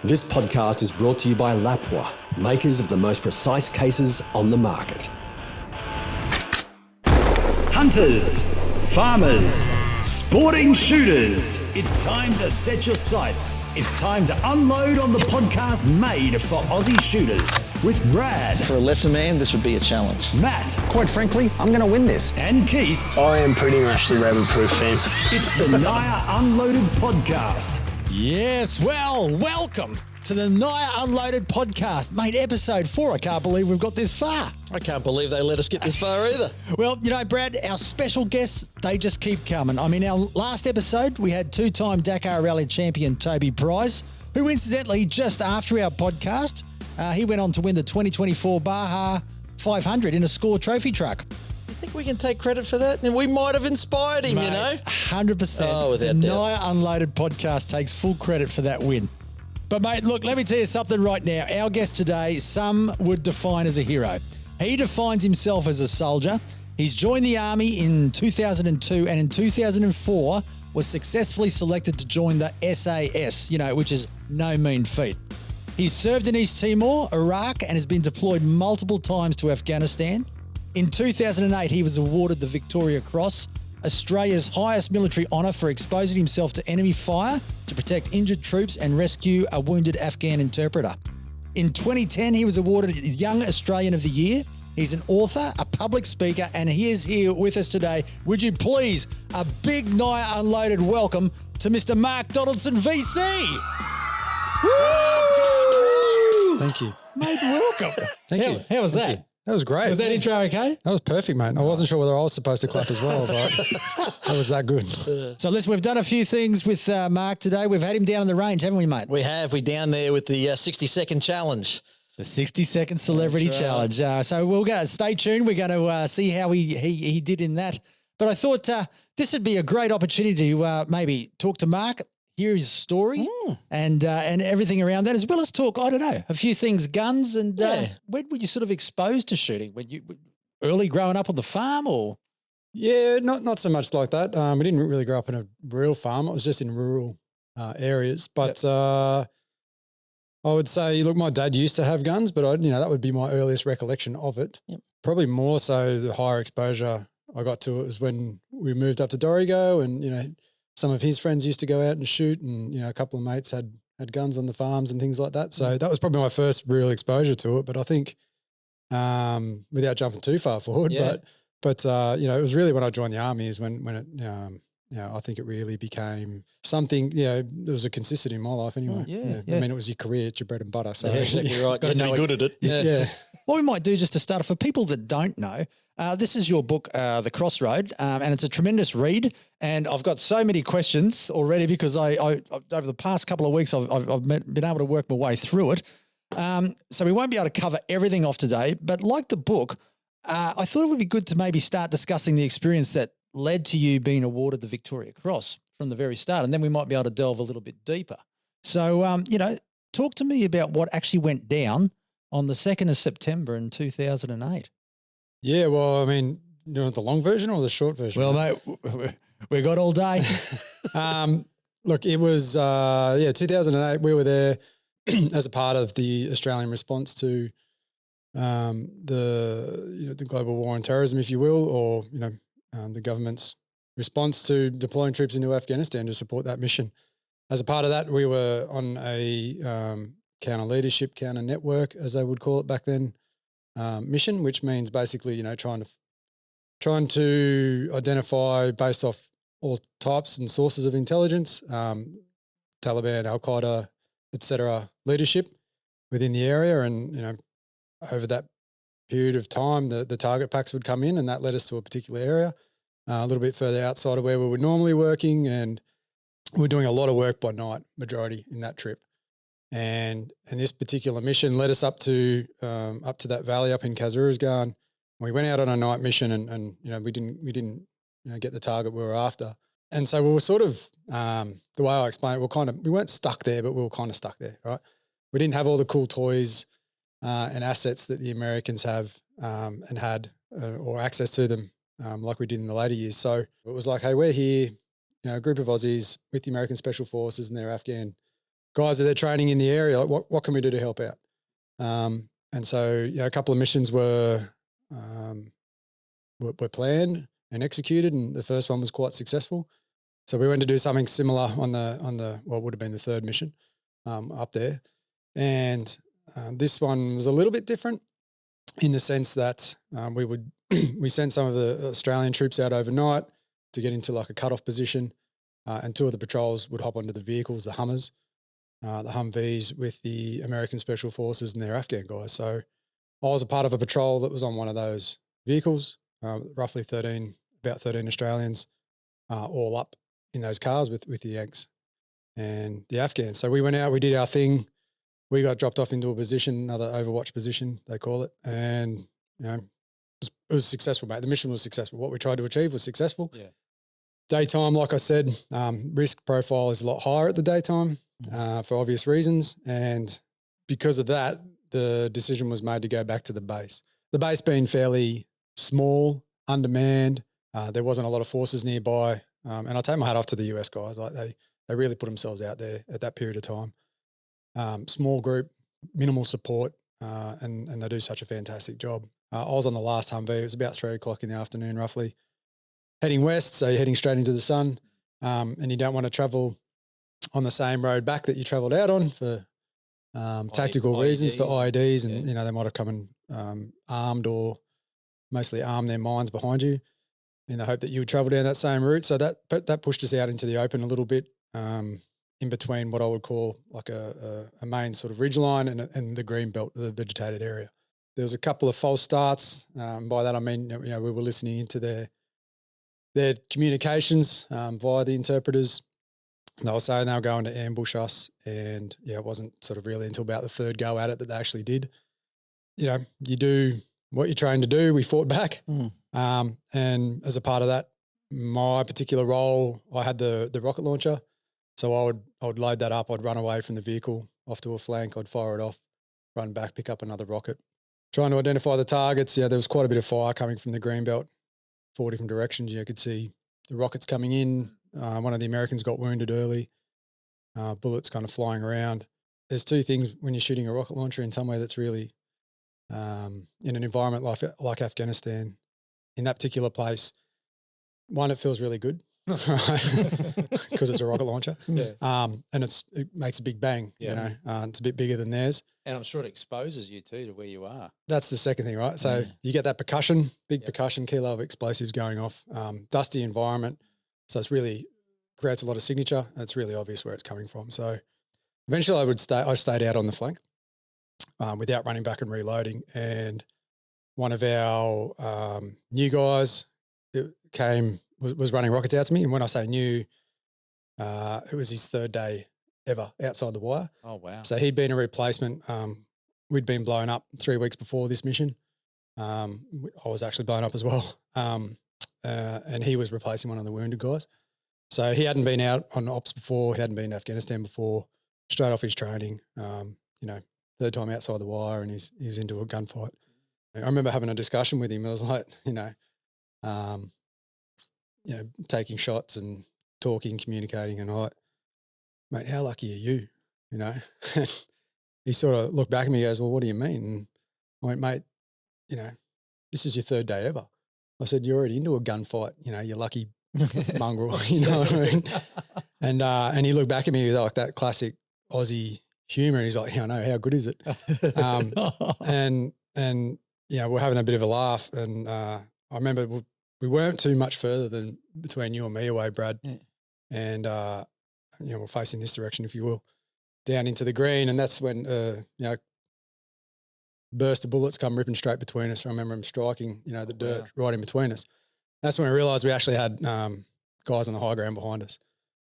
This podcast is brought to you by Lapua, makers of the most precise cases on the market. Hunters, farmers, sporting shooters, it's time to set your sights. It's time to unload on the podcast made for Aussie shooters with Brad. For a lesser man, this would be a challenge. Matt. Quite frankly, I'm going to win this. And Keith. I am pretty much the rabbit-proof fence. It's the NIOA Unloaded Podcast. Yes, well, welcome to the NIOA Unloaded Podcast. Mate, episode 4. I can't believe we've got this far. I can't believe they let us get this far either. Well, you know, Brad, our special guests, they just keep coming. I mean, our last episode, we had two-time Dakar Rally champion Toby Price, who incidentally, just after our podcast, he went on to win the 2024 Baja 500 in a Score trophy truck. You think we can take credit for that? And we might have inspired him, Mate, you know? 100%. Oh, the without doubt. NIOA Unloaded Podcast takes full credit for that win. But, mate, look, let me tell you something right now. Our guest today, some would define as a hero. He defines himself as a soldier. He's joined the Army in 2002 and in 2004 was successfully selected to join the S.A.S, you know, which is no mean feat. He's served in East Timor, Iraq, and has been deployed multiple times to Afghanistan. In 2008, he was awarded the Victoria Cross, Australia's highest military honour for exposing himself to enemy fire to protect injured troops and rescue a wounded Afghan interpreter. In 2010, he was awarded Young Australian of the Year. He's an author, a public speaker, and he is here with us today. Would you please, a big NIOA Unloaded welcome to Mr. Mark Donaldson VC. Woo! Thank you. Mate, welcome. Thank you. How was that? That was great. Was that intro okay? That was perfect, mate. I wasn't sure whether I was supposed to clap as well, but that was that good. So listen, we've done a few things with Mark today. We've had him down on the range, haven't we, mate? We have. We're down there with the 60-second challenge. The 60-second celebrity challenge. So we'll go. Stay tuned. We're going to see how he did in that. But I thought this would be a great opportunity to maybe talk to Mark, hear his story, and everything around that, as well as talk, I don't know, a few things, guns, and when were you sort of exposed to shooting? When you early growing up on the farm, or? Yeah, not so much like that. We didn't really grow up in a real farm. It was just in rural areas. But I would say, look, my dad used to have guns, but that would be my earliest recollection of it. Yep. Probably more so the higher exposure I got to it was when we moved up to Dorrigo, and some of his friends used to go out and shoot, and a couple of mates had guns on the farms and things like that. So that was probably my first real exposure to it. But I think, without jumping too far forward, but it was really when I joined the Army is when it I think it really became something. There was a consistency in my life anyway. I mean, it was your career, it's your bread and butter. So That's exactly right. Got to be good at it. yeah. What we might do just to start, for people that don't know, this is your book, The Crossroad, and it's a tremendous read. And I've got so many questions already because I over the past couple of weeks, I've been able to work my way through it. So we won't be able to cover everything off today, but like the book, I thought it would be good to maybe start discussing the experience that led to you being awarded the Victoria Cross from the very start. And then we might be able to delve a little bit deeper. So, talk to me about what actually went down on the 2nd of September in 2008. Yeah, well, I mean, you want the long version or the short version? Well, mate, we got all day. Look, it was 2008. We were there as a part of the Australian response to the global war on terrorism, if you will, or the government's response to deploying troops into Afghanistan to support that mission. As a part of that, we were on a counter leadership, counter network, as they would call it back then, mission, which means basically, trying to identify based off all types and sources of intelligence, Taliban, Al-Qaeda, etc., leadership within the area. And, over that period of time, the target packs would come in, and that led us to a particular area, a little bit further outside of where we were normally working. And we're doing a lot of work by night, majority in that trip. And this particular mission led us up to that valley up in Kazurasgan. We went out on a night mission, and we didn't get the target we were after. And so we were sort of the way I explain it, we weren't stuck there, but we were kind of stuck there, right? We didn't have all the cool toys and assets that the Americans have and had or access to them like we did in the later years. So it was like, hey, we're here, a group of Aussies with the American Special Forces and their Afghan guys that are training in the area, like what can we do to help out? And so, a couple of missions were planned and executed, and the first one was quite successful. So we went to do something similar on the what would have been the third mission up there. And this one was a little bit different in the sense that we sent some of the Australian troops out overnight to get into like a cutoff position, and two of the patrols would hop onto the vehicles, the Hummers, the Humvees, with the American Special Forces and their Afghan guys. So I was a part of a patrol that was on one of those vehicles, roughly about 13 Australians, all up in those cars with the Yanks and the Afghans. So we went out, we did our thing. We got dropped off into a position, another overwatch position, they call it. And, it was successful, mate. The mission was successful. What we tried to achieve was successful. Yeah. Daytime, like I said, risk profile is a lot higher at the daytime for obvious reasons. And because of that, the decision was made to go back to the base. The base being fairly small, undermanned, there wasn't a lot of forces nearby. And I take my hat off to the US guys. Like they really put themselves out there at that period of time. Small group, minimal support, and they do such a fantastic job. I was on the last Humvee. It was about 3:00 in the afternoon, roughly, heading west. So you're heading straight into the sun, and you don't want to travel on the same road back that you travelled out on for tactical reasons, for IEDs, and they might have come in armed or mostly armed their mines behind you, in the hope that you would travel down that same route. So that pushed us out into the open a little bit, in between what I would call like a main sort of ridgeline and the green belt, the vegetated area. There was a couple of false starts. By that I mean, we were listening into their communications via the interpreters. They were saying they were going to ambush us, and it wasn't sort of really until about the third go at it that they actually did. You do what you're trained to do. We fought back. And as a part of that, my particular role, I had the rocket launcher. So I would load that up. I'd run away from the vehicle off to a flank. I'd fire it off, run back, pick up another rocket, trying to identify the targets. There was quite a bit of fire coming from the greenbelt, 4 different directions. You could see the rockets coming in. One of the Americans got wounded early, bullets kind of flying around. There's two things when you're shooting a rocket launcher in somewhere that's really in an environment like Afghanistan, in that particular place. One, it feels really good, because it's a rocket launcher, and it makes a big bang. It's a bit bigger than theirs, and I'm sure it exposes you too to where you are. That's the second thing, right? So you get that percussion, percussion, kilo of explosives going off, dusty environment. So it's really creates a lot of signature. It's really obvious where it's coming from. So eventually I stayed out on the flank without running back and reloading. And one of our new guys was running rockets out to me. And when I say new, it was his third day ever outside the wire. Oh, wow. So he'd been a replacement. We'd been blown up 3 weeks before this mission. I was actually blown up as well. And he was replacing one of the wounded guys. So he hadn't been out on ops before. He hadn't been to Afghanistan before, straight off his training, third time outside the wire, and he's into a gunfight. I remember having a discussion with him. I was like, taking shots and talking, communicating, and I'm like, mate, how lucky are you? He sort of looked back at me and goes, well, what do you mean? And I went, mate, this is your third day ever. I said, you're already into a gunfight, you lucky mongrel, you know what I mean? And he looked back at me with like that classic Aussie humour, and he's like, I know, how good is it? And we're having a bit of a laugh, and I remember we weren't too much further than between you and me away, Brad, and we're facing this direction, if you will, down into the green, and that's when burst of bullets come ripping straight between us. I remember them striking, the dirt right in between us. That's when I realised we actually had guys on the high ground behind us.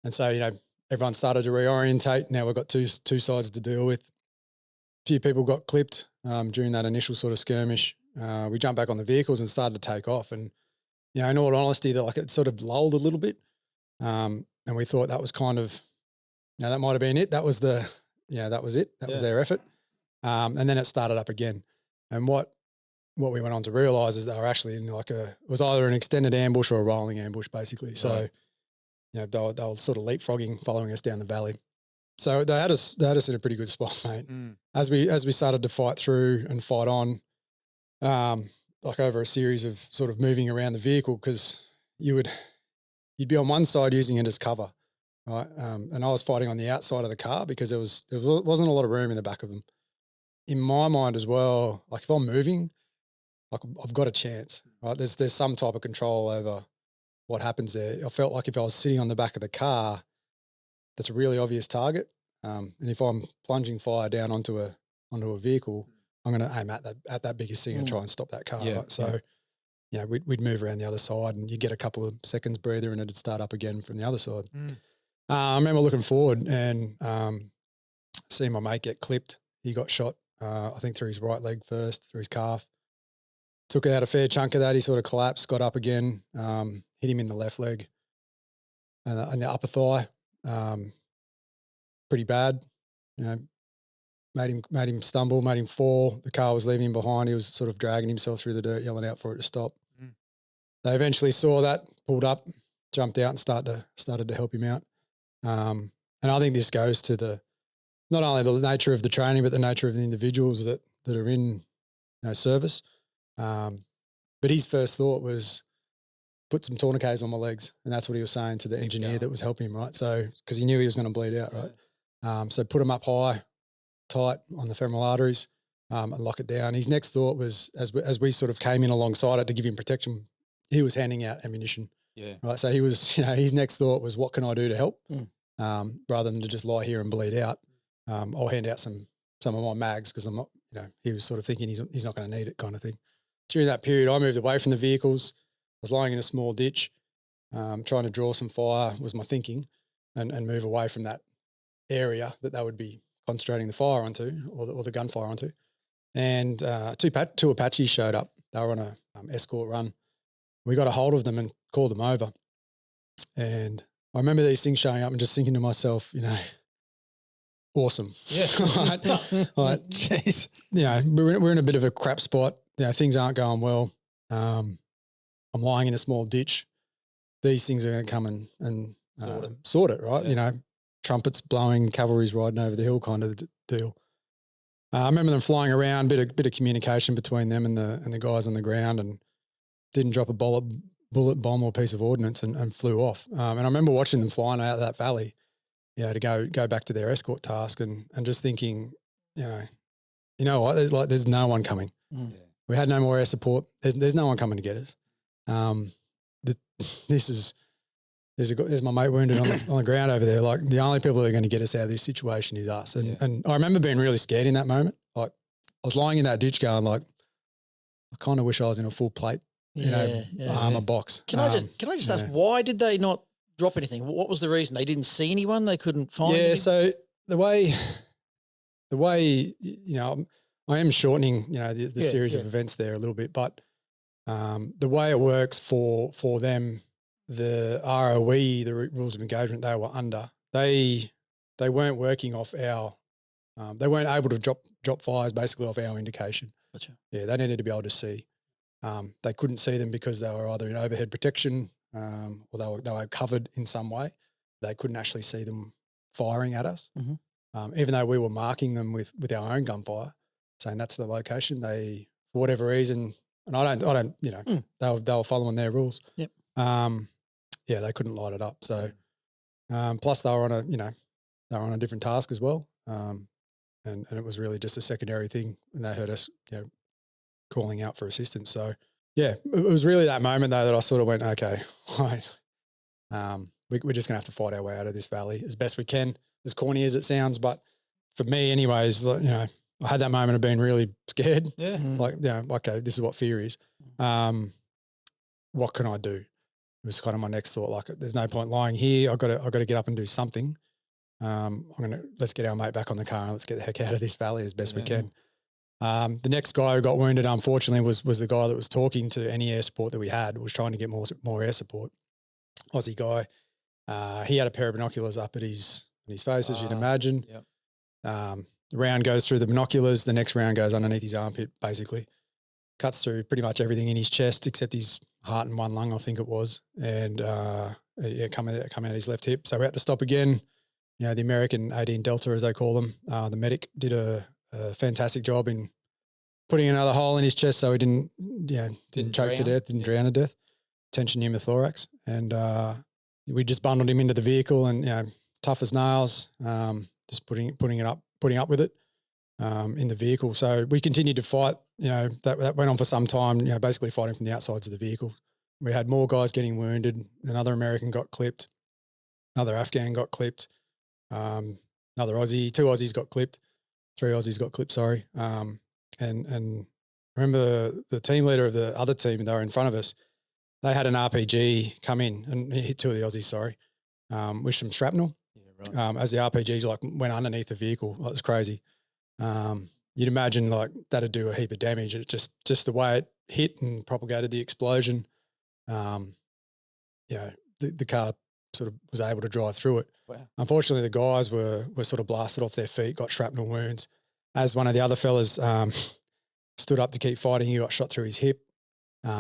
And so, everyone started to reorientate. Now we've got two sides to deal with. A few people got clipped during that initial sort of skirmish. We jumped back on the vehicles and started to take off. And, in all honesty, it sort of lulled a little bit. And we thought that was kind of, that might have been it. That was it. That was their effort. And then it started up again. And what we went on to realise is they were actually in it was either an extended ambush or a rolling ambush, basically. So, they were sort of leapfrogging, following us down the valley. So they had us in a pretty good spot, mate. As we started to fight through and fight on, like over a series of sort of moving around the vehicle, because you'd be on one side using it as cover, right? And I was fighting on the outside of the car because there wasn't a lot of room in the back of them. In my mind as well, like if I'm moving, like I've got a chance, right? There's some type of control over what happens there. I felt like if I was sitting on the back of the car, that's a really obvious target. And if I'm plunging fire down onto a vehicle, I'm going to aim at that biggest thing and try and stop that car. Yeah, right? So, we'd move around the other side and you get a couple of seconds breather and it'd start up again from the other side. I remember looking forward and seeing my mate get clipped. He got shot, I think through his right leg first, through his calf. Took out a fair chunk of that. He sort of collapsed, got up again, hit him in the left leg and the upper thigh. Pretty bad, made him stumble, made him fall. The car was leaving him behind. He was sort of dragging himself through the dirt, yelling out for it to stop. They eventually saw that, pulled up, jumped out and started to help him out. And I think this goes to not only the nature of the training, but the nature of the individuals that are in service. But his first thought was, put some tourniquets on my legs. And that's what he was saying to the engineer that was helping him, right? So, because he knew he was going to bleed out, right? So put him up high, tight on the femoral arteries and lock it down. His next thought was, as we sort of came in alongside it to give him protection, he was handing out ammunition. Yeah. Right. So he was, his next thought was, what can I do to help? Rather than to just lie here and bleed out. I'll hand out some of my mags because I'm not, he was sort of thinking he's not going to need it kind of thing. During that period, I moved away from the vehicles. I was lying in a small ditch, trying to draw some fire was my thinking and move away from that area that they would be concentrating the fire onto or the gunfire onto. And two Apaches showed up. They were on a escort run. We got a hold of them and called them over. And I remember these things showing up and just thinking to myself, awesome. Yeah. Like, jeez. We're in a bit of a crap spot. Things aren't going well. I'm lying in a small ditch. These things are going to come and sort it, right? Yeah. Trumpets blowing, cavalry's riding over the hill kind of deal. I remember them flying around, bit of communication between them and the guys on the ground, and didn't drop a bullet, bomb, or piece of ordnance and flew off. And I remember watching them flying out of that valley, to go back to their escort task and just thinking, you know what, there's no one coming. Yeah. We had no more air support. There's no one coming to get us. There's my mate wounded on the ground over there. Like, the only people that are going to get us out of this situation is us. And I remember being really scared in that moment. Like, I was lying in that ditch going like, I kind of wish I was in a full plate, armor box. Can I just ask, why did they not drop anything? What was the reason? They didn't see anyone? They couldn't find anything? So the way I am shortening, the series of events there a little bit, but the way it works for them, the ROE, the rules of engagement they were under, they weren't working off our, they weren't able to drop fires basically off our indication. Gotcha. Yeah, they needed to be able to see. They couldn't see them because they were either in overhead protection or they were covered in some way. They couldn't actually see them firing at us. Mm-hmm. Even though we were marking them with our own gunfire, saying that's the location, they, for whatever reason, and I don't, they were following their rules. Yep. They couldn't light it up. So, plus they were on a different task as well. And it was really just a secondary thing, and they heard us, calling out for assistance. So yeah, it was really that moment though that I sort of went, okay, right, we're just gonna have to fight our way out of this valley as best we can, as corny as it sounds. But for me anyways, I had that moment of being really scared. Yeah. Okay, this is what fear is. What can I do? It was kind of my next thought. Like, there's no point lying here. I've got to get up and do something. Let's get our mate back on the car and let's get the heck out of this valley as best we can. The next guy who got wounded, unfortunately, was the guy that was talking to any air support that we had, was trying to get more air support. Aussie guy. He had a pair of binoculars up at his face, as you'd imagine. Yep. The round goes through the binoculars. The next round goes underneath his armpit, basically. Cuts through pretty much everything in his chest except his heart and one lung, I think it was. And come out his left hip. So we had to stop again, the American 18 Delta, as they call them, the medic did a fantastic job in putting another hole in his chest so he didn't choke to death, didn't drown to death, tension pneumothorax. And we just bundled him into the vehicle and, tough as nails, just putting up with it in the vehicle. So we continued to fight, that went on for some time, basically fighting from the outsides of the vehicle. We had more guys getting wounded. Another American got clipped. Another Afghan got clipped. Another Aussie, 2 Aussies got clipped. 3 Aussies got clipped, sorry. And I remember the team leader of the other team, they were in front of us. They had an RPG come in and hit 2 of the Aussies, with some shrapnel. Yeah, right. As the RPGs went underneath the vehicle. It was crazy. You'd imagine that'd do a heap of damage. It just the way it hit and propagated the explosion. The car sort of was able to drive through it. Wow. Unfortunately, the guys were sort of blasted off their feet, got shrapnel wounds. As one of the other fellas stood up to keep fighting, he got shot through his hip.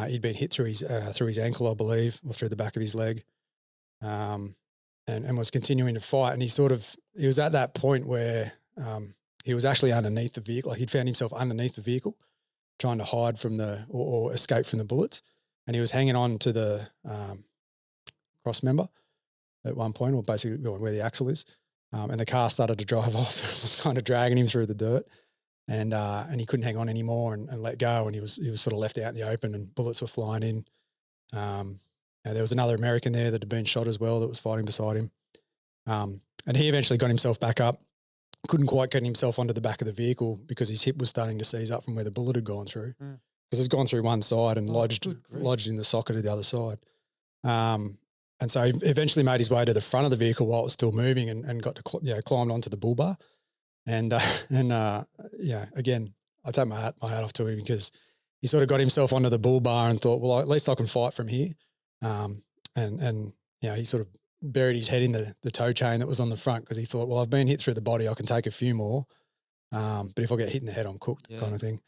He'd been hit through his ankle, I believe, or through the back of his leg, and was continuing to fight. And he was at that point where he was actually underneath the vehicle. He'd found himself underneath the vehicle, trying to hide from or escape from the bullets. And he was hanging on to the cross member at one point, or basically where the axle is. And the car started to drive off. It was kind of dragging him through the dirt, and he couldn't hang on anymore and let go. And he was sort of left out in the open, and bullets were flying in. There was another American there that had been shot as well that was fighting beside him. And he eventually got himself back up. Couldn't quite get himself onto the back of the vehicle because his hip was starting to seize up from where the bullet had gone through. Because it's gone through one side and lodged in the socket of the other side. And so he eventually made his way to the front of the vehicle while it was still moving and got to climbed onto the bull bar. And again, I take my hat off to him because he sort of got himself onto the bull bar and thought, well, at least I can fight from here. He sort of buried his head in the tow chain that was on the front because he thought, well, I've been hit through the body, I can take a few more. But if I get hit in the head, I'm cooked, kind of thing.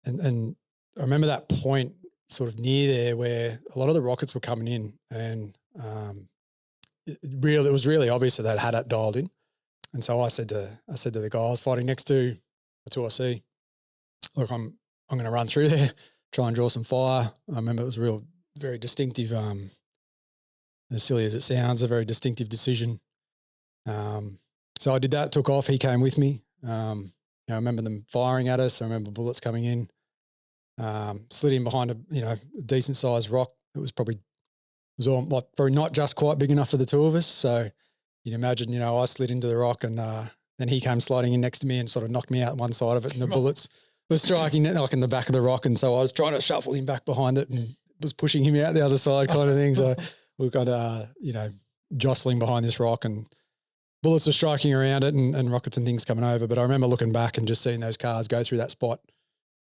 And I remember that point sort of near there where a lot of the rockets were coming in, and it was really obvious that they'd had it dialed in. And so I said to the guy I was fighting next to, a 2IC, look, I'm going to run through there, try and draw some fire. I remember it was a very distinctive, as silly as it sounds, a very distinctive decision. So I did that, took off. He came with me. I remember them firing at us. I remember bullets coming in. Slid in behind a decent sized rock. It was probably not just quite big enough for the 2 of us. So you'd imagine, I slid into the rock, and then he came sliding in next to me and sort of knocked me out one side of it, and the bullets were striking in the back of the rock. And so I was trying to shuffle him back behind it and was pushing him out the other side, kind of thing. So we were kind of jostling behind this rock, and bullets were striking around it, and rockets and things coming over. But I remember looking back and just seeing those cars go through that spot.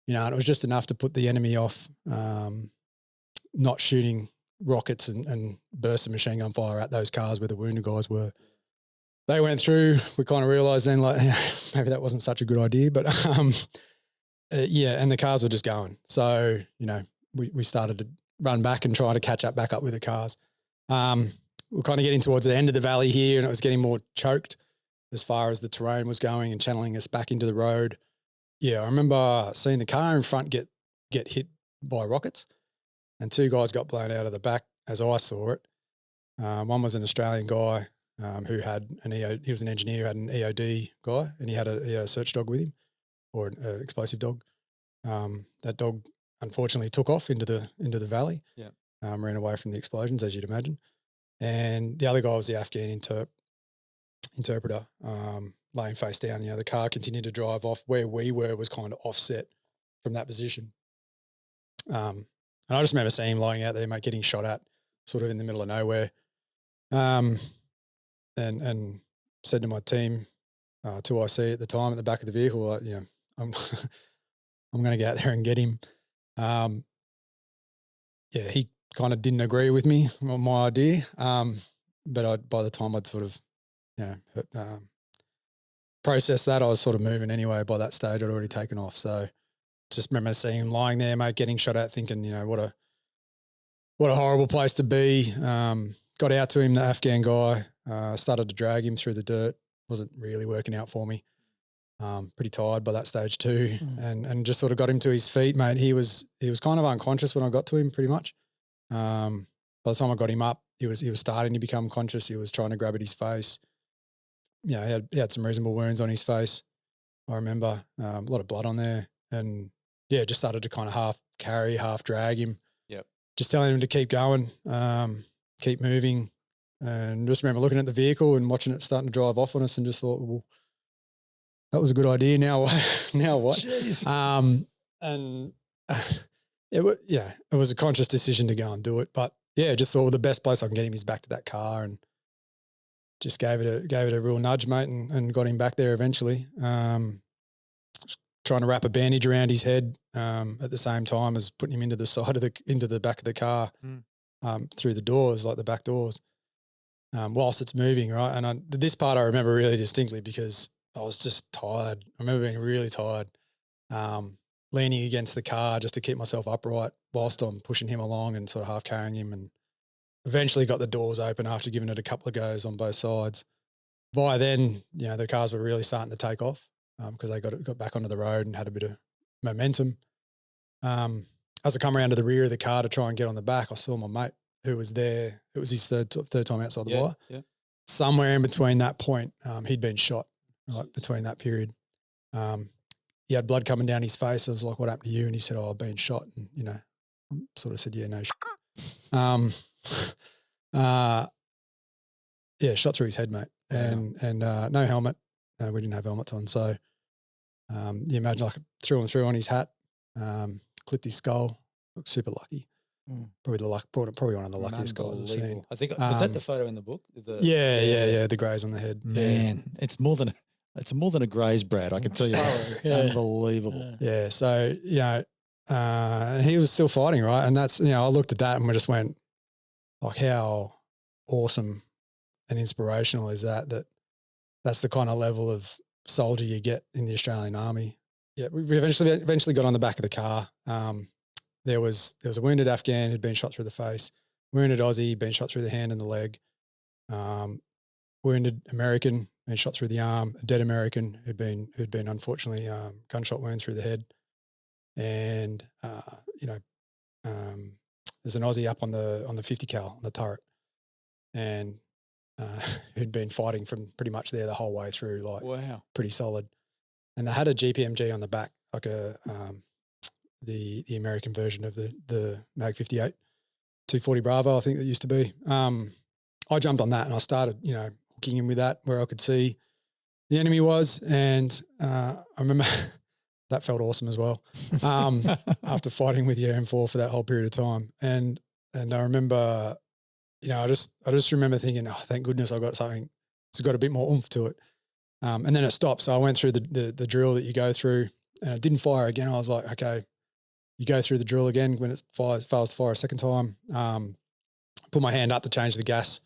And it was just enough to put the enemy off, not shooting rockets and bursts of machine gun fire at those cars where the wounded guys were. They went through. We kind of realised then, maybe that wasn't such a good idea, but and the cars were just going. So, we started to run back and try to catch back up with the cars. We're kind of getting towards the end of the valley here, and it was getting more choked as far as the terrain was going and channeling us back into the road. Yeah, I remember seeing the car in front get hit by rockets, and 2 guys got blown out of the back as I saw it. One was an Australian guy who had he was an engineer, who had an EOD guy, and he had a search dog with him, or an explosive dog. That dog unfortunately took off into the valley, ran away from the explosions, as you'd imagine. And the other guy was the Afghan interpreter, laying face down. The car continued to drive off. Where we were was kind of offset from that position. And I just remember seeing him lying out there, mate, getting shot at, sort of in the middle of nowhere. And said to my team, 2IC at the time, at the back of the vehicle, I'm I'm going to go out there and get him. He kind of didn't agree with me on my idea. But by the time I'd sort of, processed that, I was sort of moving anyway. By that stage, I'd already taken off. So just remember seeing him lying there, mate, getting shot at, thinking, what a horrible place to be. Got out to him, the Afghan guy, Started to drag him through the dirt. Wasn't really working out for me. Pretty tired by that stage too, and just sort of got him to his feet, mate. He was kind of unconscious when I got to him, pretty much. By the time I got him up, he was starting to become conscious. He was trying to grab at his face. He had some reasonable wounds on his face. I remember a lot of blood on there, and just started to kind of half carry, half drag him. Yep. Just telling him to keep going, keep moving, and just remember looking at the vehicle and watching it starting to drive off on us, and just thought, well, that was a good idea. Now what? Jeez. It was a conscious decision to go and do it, but just thought, well, the best place I can get him is back to that car, and just gave it a real nudge, mate, and got him back there eventually. Trying to wrap a bandage around his head at the same time as putting him into the back of the car through the doors, like the back doors, whilst it's moving, right? And this part I remember really distinctly because I was just tired. I remember being really tired, leaning against the car just to keep myself upright whilst I'm pushing him along and sort of half carrying him, and eventually got the doors open after giving it a couple of goes on both sides. By then, the cars were really starting to take off because they got back onto the road and had a bit of momentum. As I come around to the rear of the car to try and get on the back, I saw my mate who was there. It was his third time outside the wire. Yeah. Somewhere in between that point, he'd been shot, right, between that period. He had blood coming down his face. I was like, what happened to you? And he said, oh, I've been shot. And, I sort of said, yeah, no shot through his head, mate. And no helmet. We didn't have helmets on. So you imagine like threw him through on his hat, clipped his skull. Looked super lucky. Probably one of the luckiest guys I've seen. I think was that the photo in the book? The graze on the head. Man, it's more than a graze, Brad. I can tell you. Unbelievable. Yeah. So he was still fighting, right? And that's I looked at that and we just went, like, how awesome and inspirational is that? That's the kind of level of soldier you get in the Australian Army. Yeah, we eventually got on the back of the car. There was a wounded Afghan who'd been shot through the face, wounded Aussie, been shot through the hand and the leg, wounded American, been shot through the arm, a dead American who'd been unfortunately gunshot wound through the head, and there's an Aussie up on the 50 cal on the turret, and who'd been fighting from pretty much there the whole way through, like, wow, pretty solid. And they had a GPMG on the back, like the American version of the Mag 58 240 Bravo, I think it used to be. I jumped on that and I started, hooking him with that where I could see the enemy was, and I remember that felt awesome as well. After fighting with your M4 for that whole period of time, and I remember, I just remember thinking, oh, thank goodness I got something. It's got a bit more oomph to it. And then it stopped. So I went through the drill that you go through, and it didn't fire again. I was like, okay, you go through the drill again when it fails to fire a second time. Put my hand up to change the gas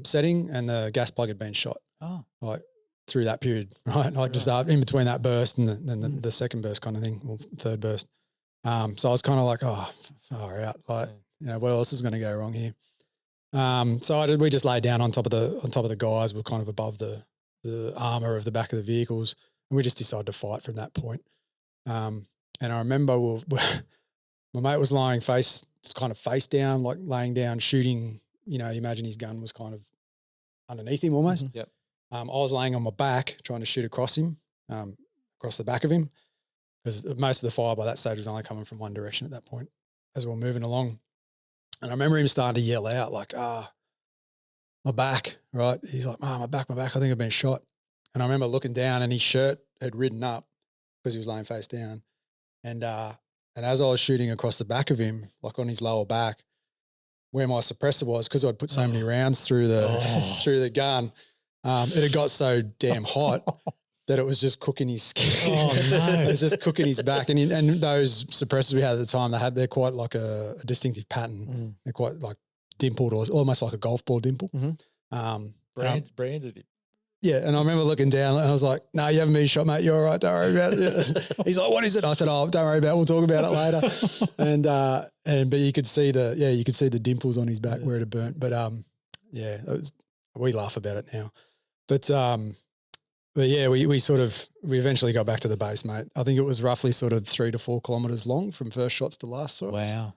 setting, and the gas plug had been shot. Oh, like through that period, right? Like just in between that burst and then the second burst kind of thing, or third burst. So I was kind of like, oh, far out. Like, what else is going to go wrong here? So we just laid down on top of the guys. We're kind of above the armor of the back of the vehicles, and we just decided to fight from that point. And I remember my mate was lying face down, like laying down, shooting. Imagine his gun was kind of underneath him almost. Yep. I was laying on my back trying to shoot across him, across the back of him, because most of the fire by that stage was only coming from one direction at that point as we were moving along. And I remember him starting to yell out like, my back, right? He's like, my back, I think I've been shot. And I remember looking down and his shirt had ridden up because he was laying face down. And as I was shooting across the back of him, like on his lower back, where my suppressor was, because I'd put so many rounds through the gun, it had got so damn hot that it was just cooking his skin. Oh no! It was just cooking his back. And those suppressors we had at the time, they're quite like a distinctive pattern. They're quite like dimpled, or almost like a golf ball dimple. Branded him. Yeah, and I remember looking down and I was like, no, you haven't been shot, mate. You're all right. Don't worry about it. He's like, what is it? I said, oh, don't worry about it. We'll talk about it later. But you could see the dimples on his back where it had burnt. But it we laugh about it now. But yeah, we eventually got back to the base, mate. I think it was roughly sort of 3 to 4 kilometres long from first shots to last shots. Wow.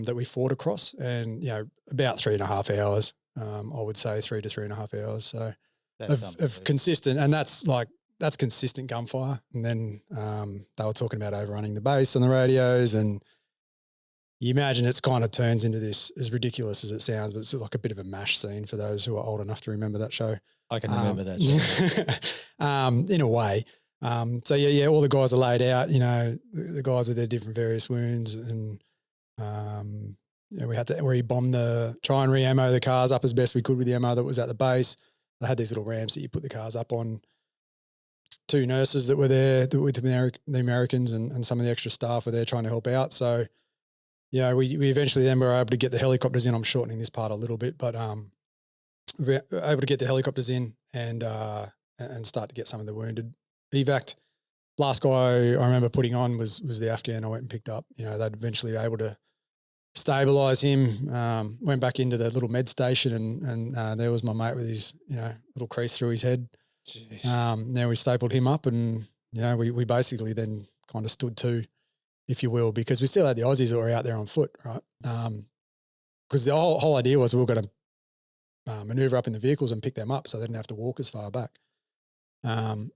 That we fought across, and about 3.5 hours. I would say 3 to 3.5 hours. So of consistent, and that's consistent gunfire. And then they were talking about overrunning the base on the radios, and you imagine it's kind of turns into this, as ridiculous as it sounds, but it's like a bit of a MASH scene for those who are old enough to remember that show. I can remember that show. In a way. So yeah, all the guys are laid out, the guys with their different various wounds, and we had to try and re-ammo the cars up as best we could with the ammo that was at the base. They had these little ramps that you put the cars up on. 2 nurses that were there with the Americans and some of the extra staff were there trying to help out. So, we eventually then were able to get the helicopters in. I'm shortening this part a little bit, but we were able to get the helicopters in and start to get some of the wounded evac'd. Last guy I remember putting on was the Afghan I went and picked up. They'd eventually be able to stabilise him, went back into the little med station and there was my mate with his, little crease through his head. Now we stapled him up and, we basically then kind of stood to, if you will, because we still had the Aussies that were out there on foot, right? Because the whole idea was we were going to manoeuvre up in the vehicles and pick them up so they didn't have to walk as far back. And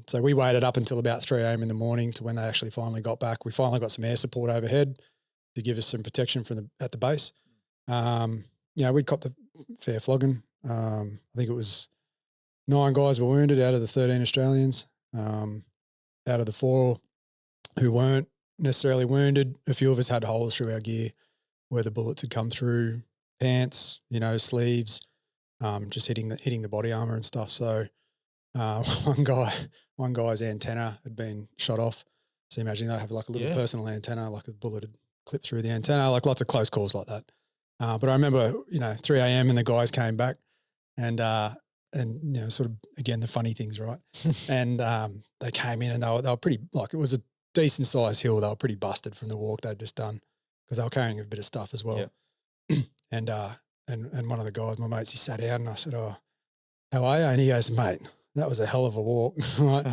so we waited up until about 3 a.m. in the morning to when they actually finally got back. We finally got some air support overhead to give us some protection at the base. We'd copped a fair flogging. I think it was 9 guys were wounded out of the 13 Australians. Out of the 4 who weren't necessarily wounded, a few of us had holes through our gear where the bullets had come through pants, sleeves, just hitting the body armor and stuff. So one guy's antenna had been shot off. So imagine they have like a little personal antenna, like a bullet had clipped through the antenna, like lots of close calls like that. But I remember, 3 a.m. and the guys came back and sort of, again, the funny things, right? And they came in and they were pretty, like it was a decent sized hill. They were pretty busted from the walk they'd just done because they were carrying a bit of stuff as well. Yeah. And one of the guys, my mates, he sat down and I said, "Oh, how are you?" And he goes, "Mate, that was a hell of a walk." Right?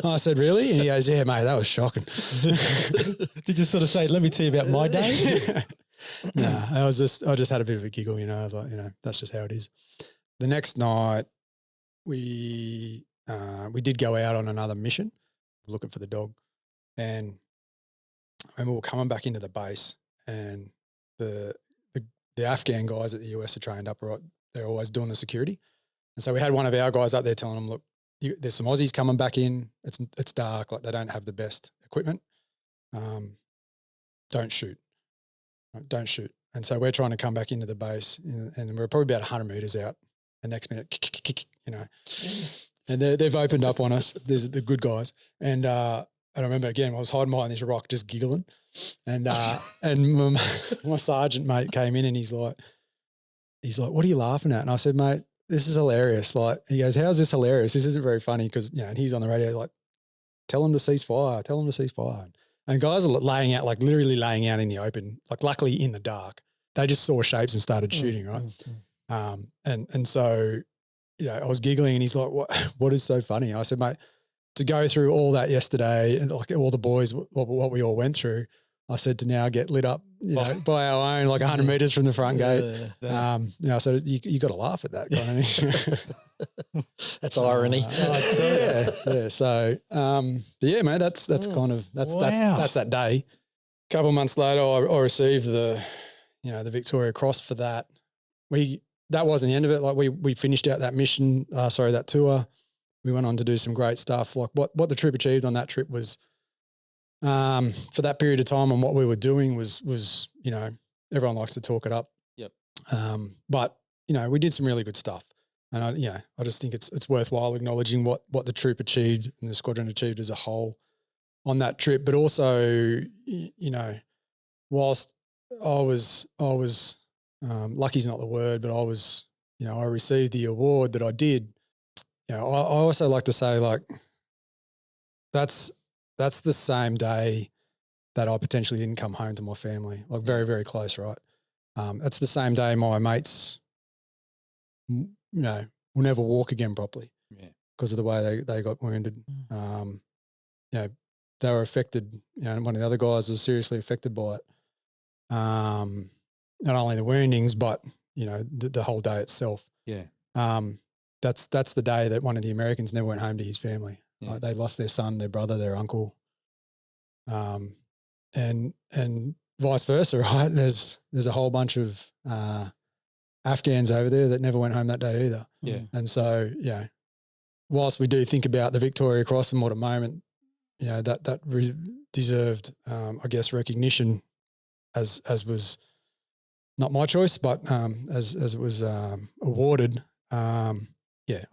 I said, "Really?" And he goes, "Yeah, mate, that was shocking." Did you sort of say, "Let me tell you about my day"? No, I just had a bit of a giggle, I was like, that's just how it is. The next night we did go out on another mission looking for the dog. And we were coming back into the base and the Afghan guys that the US are trained up, right, they're always doing the security. And so we had one of our guys up there telling them, "Look, there's some Aussies coming back in. It's dark, like they don't have the best equipment. Don't shoot. Right, don't shoot." And so we're trying to come back into the base and we're probably about 100 meters out. The next minute, and they've opened up on us. There's the good guys. And I remember, again, I was hiding behind this rock just giggling. And my sergeant mate came in and he's like, "What are you laughing at?" And I said, "Mate, this is hilarious." Like, he goes, "How's this hilarious? This isn't very funny." Because, and he's on the radio like, "Tell them to cease fire. Tell them to cease fire." And guys are laying out, like literally laying out in the open, like luckily in the dark. They just saw shapes and started shooting, right? And so, I was giggling and he's like, what is so funny? I said, "Mate, to go through all that yesterday and like all the boys, what we all went through, I said to now get lit up, by our own, like 100 meters from the front gate." So you got to laugh at that kind of thing. That's irony. Yeah. So, yeah, mate, that's kind of, that's that day. A couple of months later, I received the Victoria Cross for that. That wasn't the end of it. Like we finished out that mission, that tour. We went on to do some great stuff. Like what the troop achieved on that trip was, for that period of time and what we were doing was everyone likes to talk it up. Yep. But we did some really good stuff, and I just think it's worthwhile acknowledging what the troop achieved and the squadron achieved as a whole on that trip. But also, whilst I was lucky's not the word, but I was, I received the award that I did. I also like to say, like, that's the same day that I potentially didn't come home to my family, like very, very close, right? That's the same day my mates will never walk again properly. Yeah. Because of the way they got wounded. They were affected. One of the other guys was seriously affected by it. Not only the woundings, but the whole day itself. Yeah. That's the day that one of the Americans never went home to his family. Yeah. Like, they lost their son, their brother, their uncle, and vice versa. Right? There's a whole bunch of Afghans over there that never went home that day either. Yeah. And so whilst we do think about the Victoria Cross and what a moment, that deserved, I guess, recognition as was not my choice, but as it was awarded. I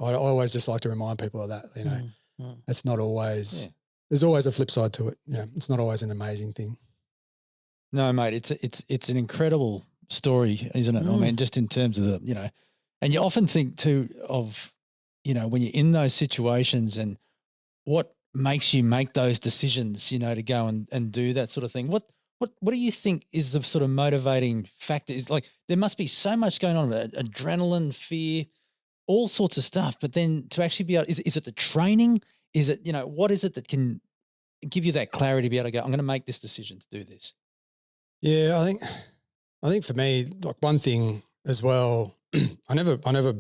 always just like to remind people of that. It's not always. Yeah. There's always a flip side to it. It's not always an amazing thing. No, mate, it's an incredible story, isn't it? I mean, just in terms of the and you often think too of when you're in those situations and what makes you make those decisions, to go and do that sort of thing. What do you think is the sort of motivating factor? Is like there must be so much going on, adrenaline, fear, all sorts of stuff. But then to actually be able, is it the training? Is it what is it that can give you that clarity to be able to go, I'm going to make this decision to do this? Yeah, I think for me, like one thing as well, I never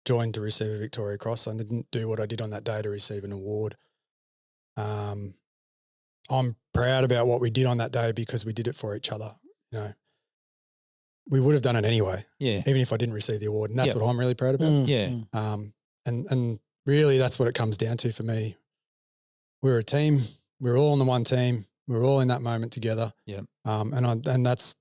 joined to receive a Victoria Cross. I didn't do what I did on that day to receive an award. I'm proud about what we did on that day because we did it for each other. We would have done it anyway. Yeah. Even if I didn't receive the award. And that's what I'm really proud about. And really that's what it comes down to for me. We're a team. We're all on the one team. We're all in that moment together. Yeah. And that's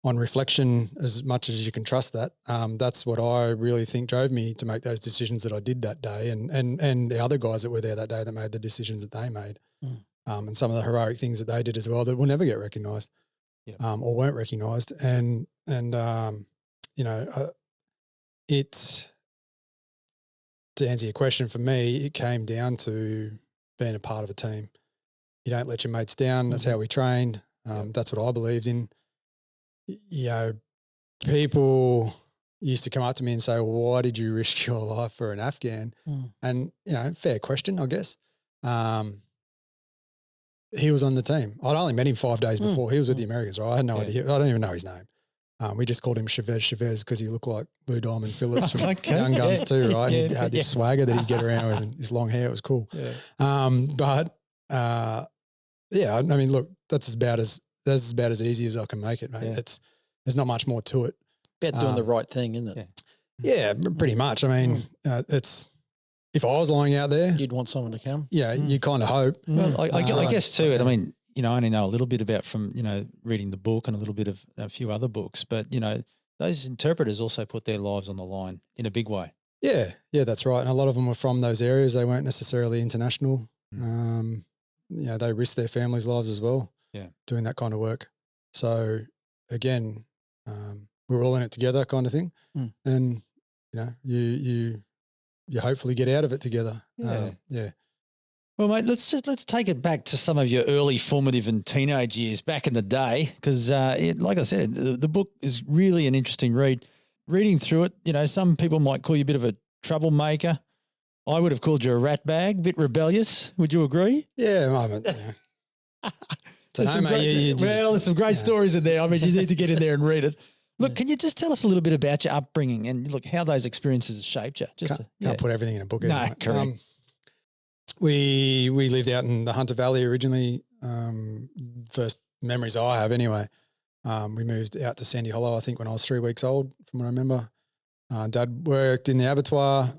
on reflection, as much as you can trust that, that's what I really think drove me to make those decisions that I did that day, and the other guys that were there that day that made the decisions that they made, and some of the heroic things that they did as well that will never get recognised, or weren't recognised, and it's, to answer your question, for me, it came down to being a part of a team. You don't let your mates down. That's how we trained. That's what I believed in. People used to come up to me and say, well, why did you risk your life for an Afghan? And, fair question, I guess. He was on the team. I'd only met him 5 days before. He was with the Americans, right? I had no idea. I don't even know his name. We just called him Chavez because he looked like Lou Diamond Phillips from Young Guns too, right? And he had this swagger that he'd get around with, and his long hair. It was cool. I mean, look, that's about as easy as I can make it, mate. There's not much more to it. About doing the right thing, isn't it? Yeah, pretty much. I mean, it's, if I was lying out there, you'd want someone to come. Yeah, you kind of hope. Well, I guess too. I mean, I only know a little bit about from reading the book and a little bit of a few other books, but those interpreters also put their lives on the line in a big way. Yeah, that's right. And a lot of them were from those areas. They weren't necessarily international. They risked their families' lives as well. Yeah, doing that kind of work. So again, we're all in it together, kind of thing. And you hopefully get out of it together. Yeah. Well, mate, let's take it back to some of your early formative and teenage years back in the day, because like I said, the book is really an interesting read. Reading through it, some people might call you a bit of a troublemaker. I would have called you a rat bag, a bit rebellious. Would you agree? Yeah, there's some great stories in there. I mean, you need to get in there and read it. Look, can you just tell us a little bit about your upbringing and look how those experiences have shaped you? Can't put everything in a book. No, correct. We lived out in the Hunter Valley originally. First memories I have anyway. We moved out to Sandy Hollow, I think, when I was 3 weeks old, from what I remember. Dad worked in the abattoir,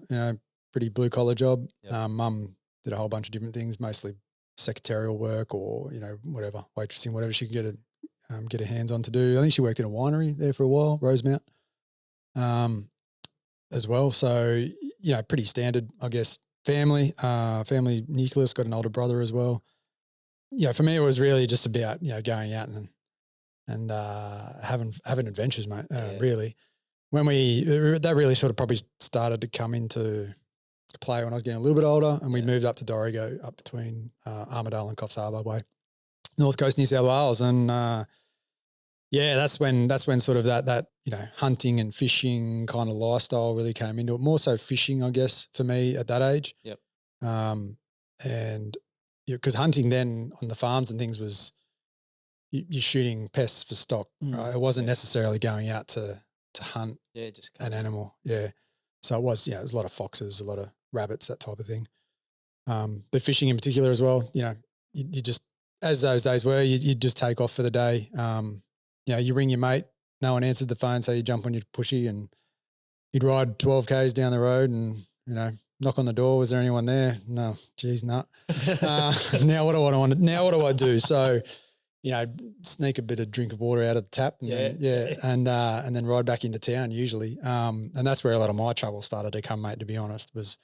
pretty blue collar job. Yep. Mum did a whole bunch of different things, mostly secretarial work or, whatever, waitressing, whatever she could get her hands on to do. I think she worked in a winery there for a while, Rosemount, as well. So, pretty standard, I guess, family nucleus, got an older brother as well. Yeah, for me, it was really just about, going out and having adventures, mate, really. That really sort of probably started to come into play when I was getting a little bit older, and we moved up to Dorrigo, up between Armidale and Coffs Harbour way, North Coast, New South Wales. And Yeah, that's when sort of that hunting and fishing kind of lifestyle really came into it. More so fishing, I guess, for me at that age. Yep. And because hunting then on the farms and things was you're shooting pests for stock, right? It wasn't necessarily going out to hunt just an animal. Yeah. So it was, it was a lot of foxes, a lot of rabbits, that type of thing. But fishing in particular as well, you just, as those days were, you just take off for the day. You ring your mate, no one answers the phone, so you jump on your pushy and you'd ride 12 Ks down the road and, knock on the door. Was there anyone there? No, geez, no. Now what do I do? So, sneak a bit of drink of water out of the tap and then ride back into town usually. And that's where a lot of my trouble started to come, mate, to be honest, was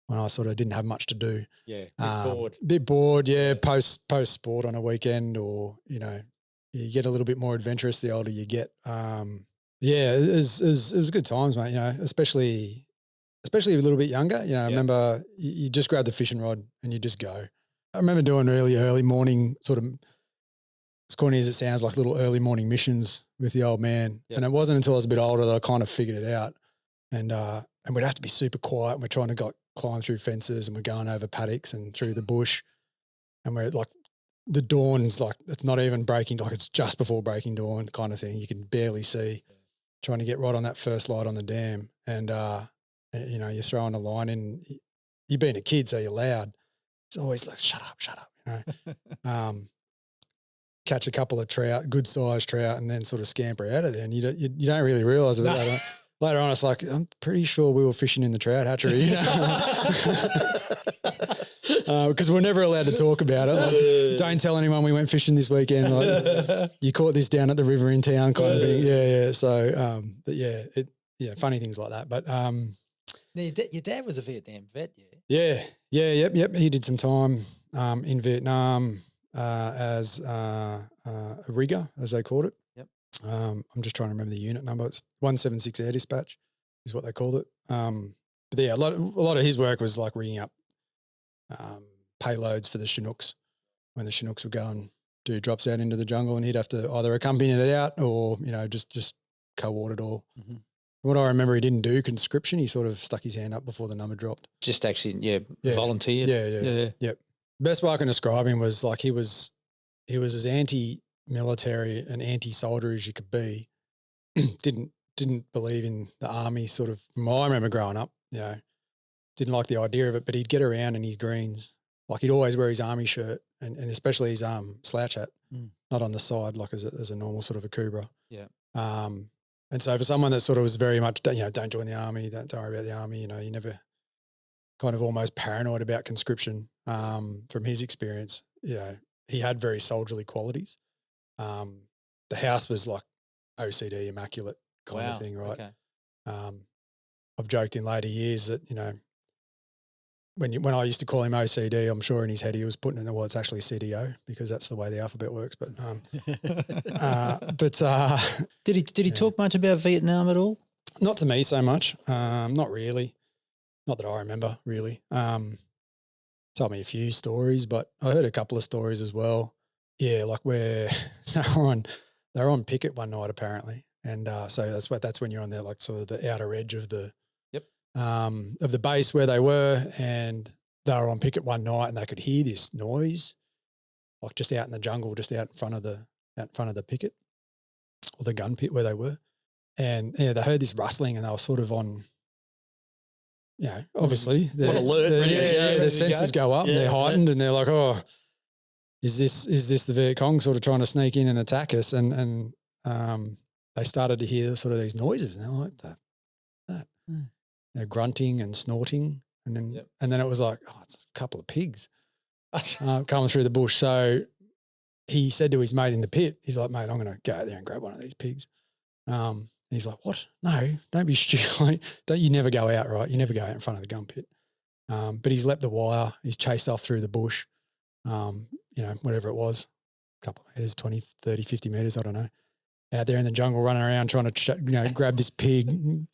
when I sort of didn't have much to do. Yeah, bit bored, post sport on a weekend, or, you get a little bit more adventurous the older you get. It was good times, mate, especially a little bit younger. I remember you just grab the fishing rod and you just go. I remember doing really early morning sort of, as corny as it sounds, like little early morning missions with the old man. Yep. And it wasn't until I was a bit older that I kind of figured it out. And we'd have to be super quiet, and we're trying to climb through fences, and we're going over paddocks and through the bush. And we're like, the dawn's like, it's not even breaking, like it's just before breaking dawn kind of thing. You can barely see, trying to get right on that first light on the dam. And, you're throwing a line in, you're being a kid, so you're loud. It's always like, shut up, catch a couple of trout, good sized trout, and then sort of scamper out of there. And you don't really realise it. Later on, it's like, I'm pretty sure we were fishing in the trout hatchery. Because we're never allowed to talk about it. Like, don't tell anyone we went fishing this weekend. Like, you caught this down at the river in town kind of thing. Yeah. So, funny things like that. But your dad was a Vietnam vet, Yep. He did some time in Vietnam as a rigger, as they called it. Yep. I'm just trying to remember the unit number. It's 176 Air Dispatch is what they called it. But a lot of his work was like rigging up payloads for the Chinooks when the Chinooks would go and do drops out into the jungle, and he'd have to either accompany it out or, just co-ord it all. Mm-hmm. What I remember, he didn't do conscription. He sort of stuck his hand up before the number dropped. Just actually, volunteered. Yeah. Best way I can describe him was like he was as anti-military and anti-soldier as you could be. Didn't believe in the army sort of. I remember growing up, didn't like the idea of it, but he'd get around in his greens. Like he'd always wear his army shirt and especially his slouch hat, not on the side like as a normal sort of a Cobra. Yeah. And so for someone that sort of was very much, don't join the army, don't worry about the army, you never kind of almost paranoid about conscription from his experience. He had very soldierly qualities. The house was like OCD, immaculate kind of thing, right? Okay. I've joked in later years that, when I used to call him OCD, I'm sure in his head he was putting in, well, it's actually CDO because that's the way the alphabet works. But did he talk much about Vietnam at all? Not to me so much. Not really. Not that I remember really. Told me a few stories, but I heard a couple of stories as well. Yeah, like where they were on picket one night apparently, and so that's when you're on there, like sort of the outer edge of the of the base where they were, and they were on picket one night, and they could hear this noise, like just out in the jungle, just out in front of the picket or the gun pit where they were, and they heard this rustling, and they were sort of on. Obviously, on alert. Their senses go up, and they're heightened, and they're like, "Oh, is this the Viet Cong sort of trying to sneak in and attack us?" And they started to hear sort of these noises, and they're like that. They're grunting and snorting, and then it was like, oh, it's a couple of pigs coming through the bush. So he said to his mate in the pit, he's like, "Mate, I'm going to go out there and grab one of these pigs." And he's like, "What? No, don't be stupid. You never go out, right? You never go out in front of the gun pit." But he's leapt the wire. He's chased off through the bush, whatever it was, a couple of meters, 20, 30, 50 meters, I don't know, out there in the jungle running around trying to, grab this pig.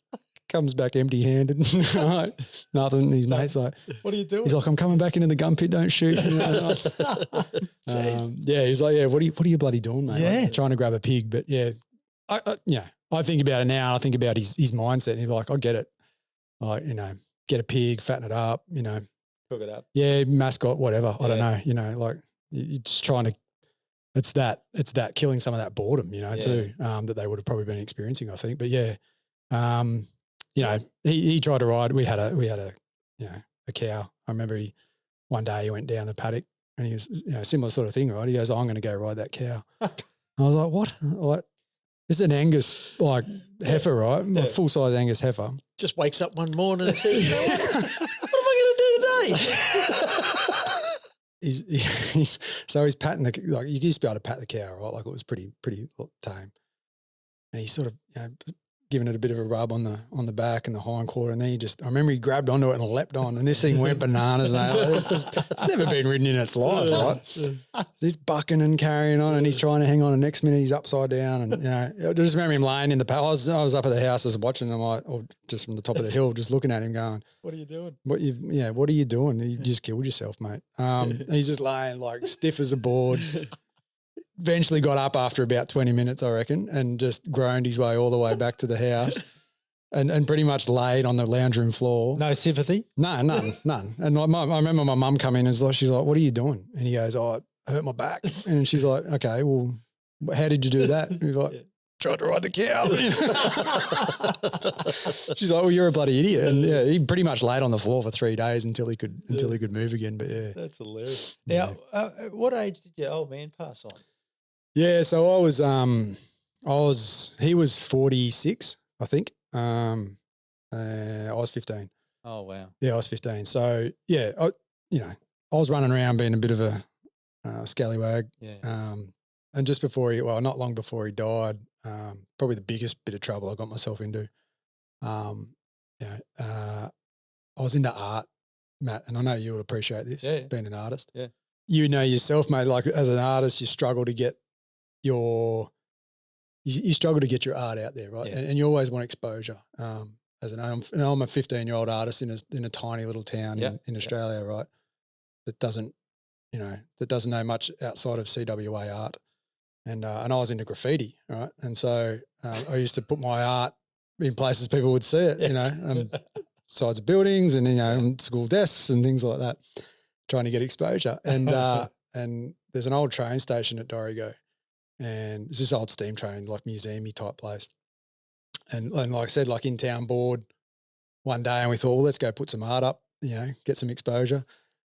comes back empty-handed. Right? Nothing. His mate's like, What are you doing? he's like, I'm coming back into the gun pit. Don't shoot. You know, yeah, he's like, yeah. What are you bloody doing, mate? Yeah. Like, trying to grab a pig, but yeah, I think about it now. And I think about his mindset. And he's like, I get it. Like, you know, get a pig, fatten it up. You know, Cook it up. yeah, mascot, whatever. I don't Yeah. know. You know, like you're just trying to. It's that killing some of that boredom, you know, too, that they would have probably been experiencing, I think. But yeah, you know, he tried to ride. We had a you know, a cow. I remember one day he went down the paddock and he was, you know, similar sort of thing, right? He goes, I'm going to go ride that cow. I was like, what? What? This is an Angus like heifer, right? Like full size Angus heifer. Just wakes up one morning and says, you know what am I going to do today? He's patting like you used to be able to pat the cow, right? Like it was pretty tame. And he's sort of, you know, giving it a bit of a rub on the back and the hind quarter. And then I remember he grabbed onto it and leapt on, and this thing went bananas, mate. Like, it's never been ridden in its life, right? He's bucking and carrying on, and he's trying to hang on. The next minute he's upside down, and you know, I just remember him laying in the paddock. I was up at the house, I was watching him, like, or just from the top of the hill, just looking at him, going, What are you doing? what are you doing? You just killed yourself, mate. He's just laying like stiff as a board. Eventually got up after about 20 minutes, I reckon, and just groaned his way all the way back to the house and pretty much laid on the lounge room floor. No sympathy? No, none. And I remember my mum coming and she's like, what are you doing? And he goes, oh, I hurt my back. And she's like, okay, well, how did you do that? And he's like, tried to ride the cow. She's like, well, you're a bloody idiot. And yeah, he pretty much laid on the floor for 3 days until he could move again. But yeah. That's hilarious. Now, what age did your old man pass on? Yeah, so he was 46, I think. I was 15. Oh, wow. Yeah, I was 15. So yeah, I was running around being a bit of a scallywag. Yeah. And just not long before he died, probably the biggest bit of trouble I got myself into. I was into art, Matt, and I know you would appreciate this, being an artist. Yeah. You know yourself, mate, like as an artist, you struggle to get your art out there, right? Yeah. And you always want exposure. I'm a 15-year-old artist in a tiny little town in Australia, right? That doesn't know much outside of CWA art. And I was into graffiti, right? And so I used to put my art in places people would see it, you know, sides of buildings and, you know, on school desks and things like that, trying to get exposure. And and there's an old train station at Dorrigo, and it's this old steam train, like museum-y type place. And like I said, like in town board one day, and we thought, well, let's go put some art up, you know, get some exposure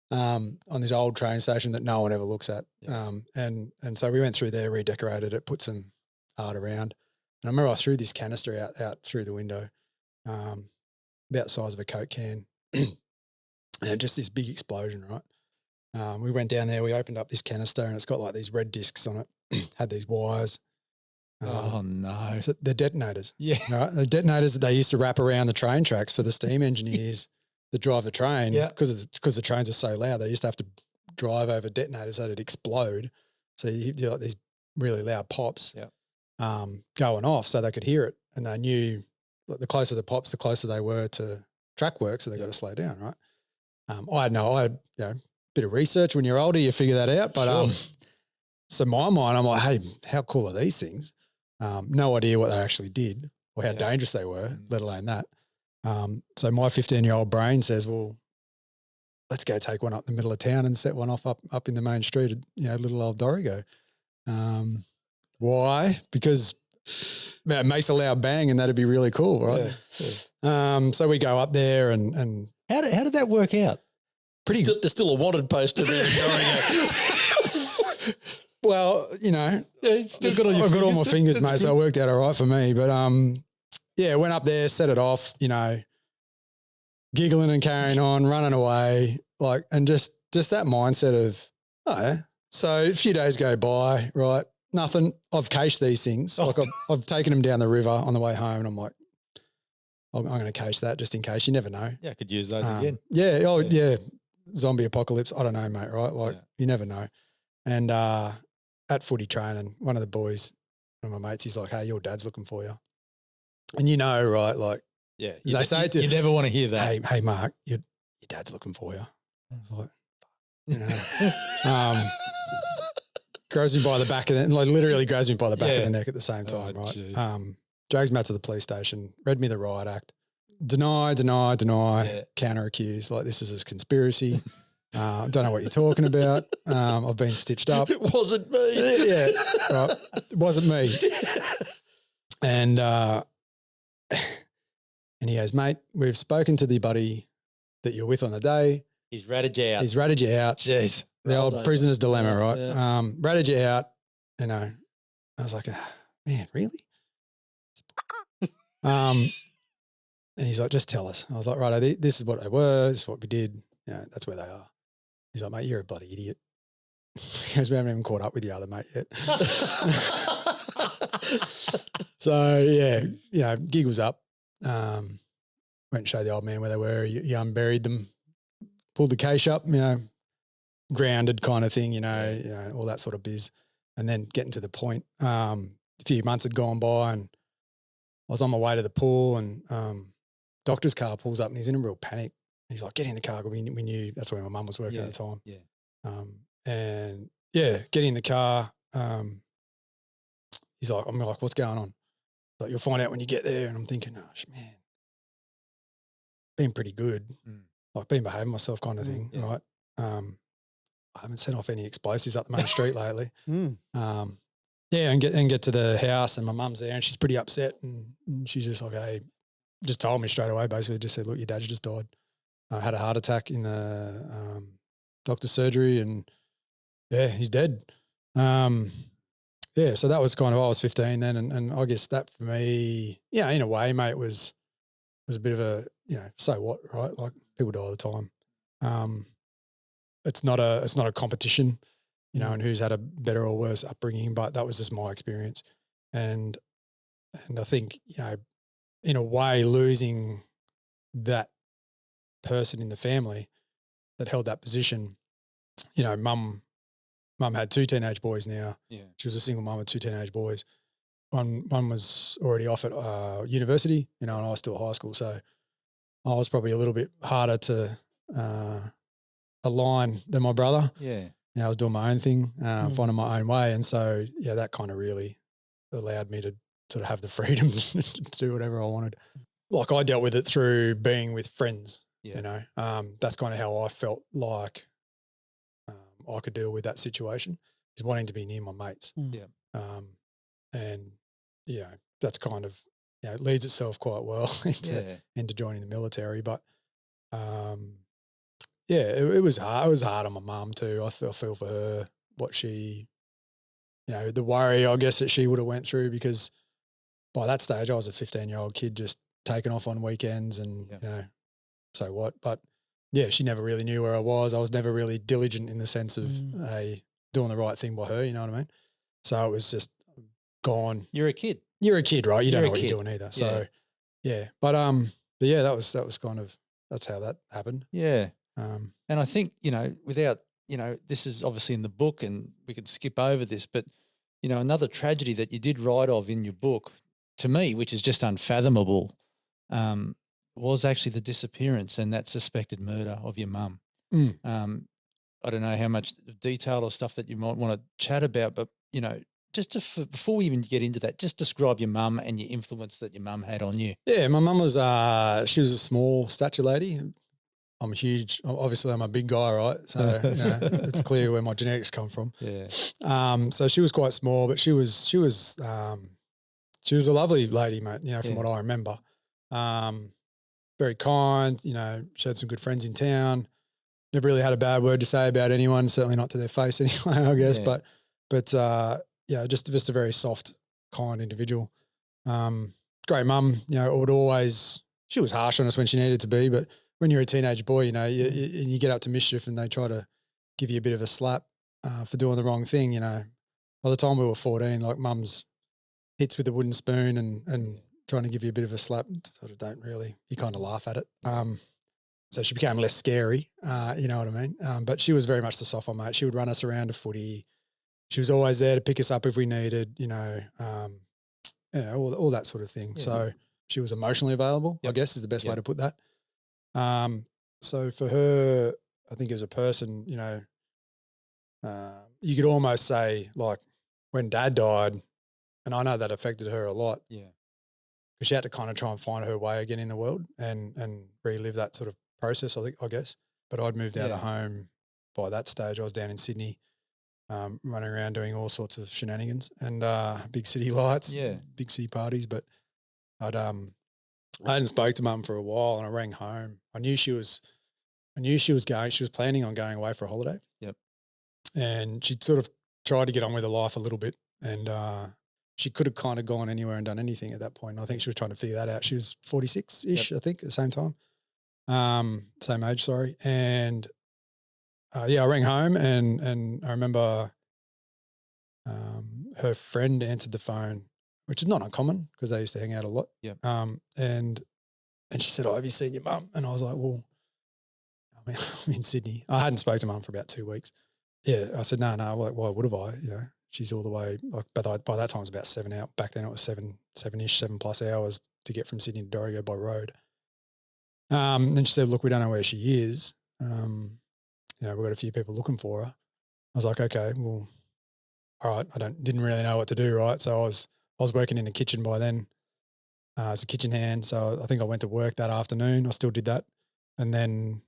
on this old train station that no one ever looks at. Yeah. And so we went through there, redecorated it, put some art around. And I remember I threw this canister out through the window, about the size of a Coke can, and just this big explosion, right? We went down there, we opened up this canister, and it's got like these red discs on it, had these wires. Oh, no. So the detonators. Yeah. Right? The detonators that they used to wrap around the train tracks for the steam engineers that drive the train, because the trains are so loud, they used to have to drive over detonators so it'd explode. So you do like these really loud pops going off so they could hear it. And they knew like, the closer the pops, the closer they were to track work, so they got to slow down, right? I had a bit of research. When you're older, you figure that out. But so in my mind, I'm like, hey, how cool are these things? No idea what they actually did or how dangerous they were, let alone that. So my 15-year-old brain says, well, let's go take one up the middle of town and set one off up in the main street at, you know, little old Dorrigo. Why? Because it makes a loud bang and that'd be really cool, right? Yeah. So we go up there and How did that work out? There's still a wanted poster there. Well, you know, Still got I've got all my fingers, mate, so it worked out all right for me. But went up there, set it off, you know, giggling and carrying on, running away, like, and just that mindset of, so a few days go by, right? Nothing. I've cached these things. Like I've taken them down the river on the way home, and I'm like, I'm going to cache that just in case. You never know. Yeah, I could use those again. Yeah. Oh, yeah. Zombie apocalypse. I don't know, mate. Right? Like you never know. And at footy training, one of the boys, one of my mates, he's like, "Hey, your dad's looking for you." And you know, right? Like Yeah. They say it to you never want to hear that. Hey, Mark, your dad's looking for you. I was like, you know, grabs me by the back of the, like literally grabs me by the back of the neck at the same time, right? Geez. Drags me out to the police station, read me the riot act, deny, counter accuse, like this is a conspiracy. Don't know what you're talking about. I've been stitched up. It wasn't me. Yeah, right. It wasn't me. And he goes, mate, we've spoken to the buddy that you're with on the day. He's ratted you out. Jeez. The old prisoner's dilemma, right? Yeah. Ratted you out, you know. I was like, man, really? And he's like, just tell us. I was like, right, this is what they were. This is what we did. You know, that's where they are. He's like, mate, you're a bloody idiot. He goes, we haven't even caught up with the other mate yet. So, yeah, you know, gig was up. Went and showed the old man where they were. You unburied them, pulled the cache up, you know, grounded kind of thing, you know, all that sort of biz. And then getting to the point, a few months had gone by and I was on my way to the pool and doctor's car pulls up and he's in a real panic. He's like, get in the car. We knew that's where my mum was working at the time. Yeah. And yeah, get in the car. He's like, I'm like, what's going on? Like, you'll find out when you get there. And I'm thinking, oh, man, been pretty good. Like, been behaving myself kind of thing, right? I haven't sent off any explosives up the main street lately. Yeah, and get to the house and my mum's there and she's pretty upset and she's just like, hey, just told me straight away, basically just said, look, your dad just died. I had a heart attack in the doctor's surgery and yeah, he's dead. Yeah, so that was kind of, I was 15 then and I guess that for me, yeah, in a way, mate, was a bit of a, you know, so what, right? Like people die all the time. It's not a competition, you know, and who's had a better or worse upbringing, but that was just my experience. And I think, you know, in a way losing that person in the family that held that position, you know, mum had 2 teenage boys now. Yeah. She was a single mum with 2 teenage boys. One was already off at university, you know, and I was still at high school. So I was probably a little bit harder to align than my brother. Yeah. You know, I was doing my own thing, finding my own way. And so, yeah, that kind of really allowed me to sort of have the freedom to do whatever I wanted. Like I dealt with it through being with friends, you know. That's kind of how I felt like I could deal with that situation, is wanting to be near my mates. And, you know, that's kind of, you know, it leads itself quite well into joining the military. But, yeah, it was hard. It was hard on my mum too. I feel for her, what she, you know, the worry, I guess, that she would have went through, because by that stage I was a 15-year-old kid just taking off on weekends and, you know, so what. But, yeah, she never really knew where I was. I was never really diligent in the sense of doing the right thing by her, you know what I mean? So it was just gone. You're a kid. You're a kid, right? You don't know what you're doing either. So, yeah. But yeah, that was kind of, that's how that happened. Yeah. And I think, you know, without, you know, this is obviously in the book and we could skip over this, but, you know, another tragedy that you did write of in your book, to me, which is just unfathomable, was actually the disappearance and that suspected murder of your mum. I don't know how much detail or stuff that you might want to chat about, but, you know, just before we even get into that, just describe your mum and your influence that your mum had on you. Yeah, my mum was, she was a small stature lady. I'm huge. Obviously, I'm a big guy, right? So you know, it's clear where my genetics come from. Yeah. So she was quite small, but she was a lovely lady, mate. You know, from what I remember. Very kind. You know, she had some good friends in town. Never really had a bad word to say about anyone. Certainly not to their face, anyway. I guess, but yeah, just a very soft, kind individual. Great mum. You know, would always. She was harsh on us when she needed to be, but when you're a teenage boy, you know, you get up to mischief and they try to give you a bit of a slap for doing the wrong thing, you know. By the time we were 14, like mum's hits with a wooden spoon and trying to give you a bit of a slap, sort of don't really, you kind of laugh at it. So she became less scary, you know what I mean? But she was very much the soft one, mate. She would run us around to footy. She was always there to pick us up if we needed, you know, all that sort of thing. Yeah. So she was emotionally available, I Yep. guess is the best way Yep. to put that. So for her, I think as a person, you could almost say like when Dad died, and I know that affected her a lot. Yeah. Because she had to kind of try and find her way again in the world and relive that sort of process, I guess. But I'd moved out of home by that stage. I was down in Sydney, running around doing all sorts of shenanigans and big city lights, big city parties. But I hadn't spoke to Mum for a while, and I rang home. I knew she was going. She was planning on going away for a holiday. Yep. And she'd sort of tried to get on with her life a little bit, and she could have kind of gone anywhere and done anything at that point. I think she was trying to figure that out. She was 46-ish, I think, at the same time. Same age, sorry. And I rang home and I remember her friend answered the phone, which is not uncommon because they used to hang out a lot. Yep. And she said, have you seen your mum? And I was like, well, I'm in Sydney. I hadn't spoken to Mum for about 2 weeks. Yeah. I said, no. Like, why would have I? She's all the way, like, but by that time it was about 7 hours. Back then it was 7+ hours to get from Sydney to Dorrigo by road. Then she said, look, we don't know where she is. We've got a few people looking for her. I was like, okay, well, all right. Didn't really know what to do, right? So I was working in the kitchen by then as a kitchen hand. So I think I went to work that afternoon. I still did that. And then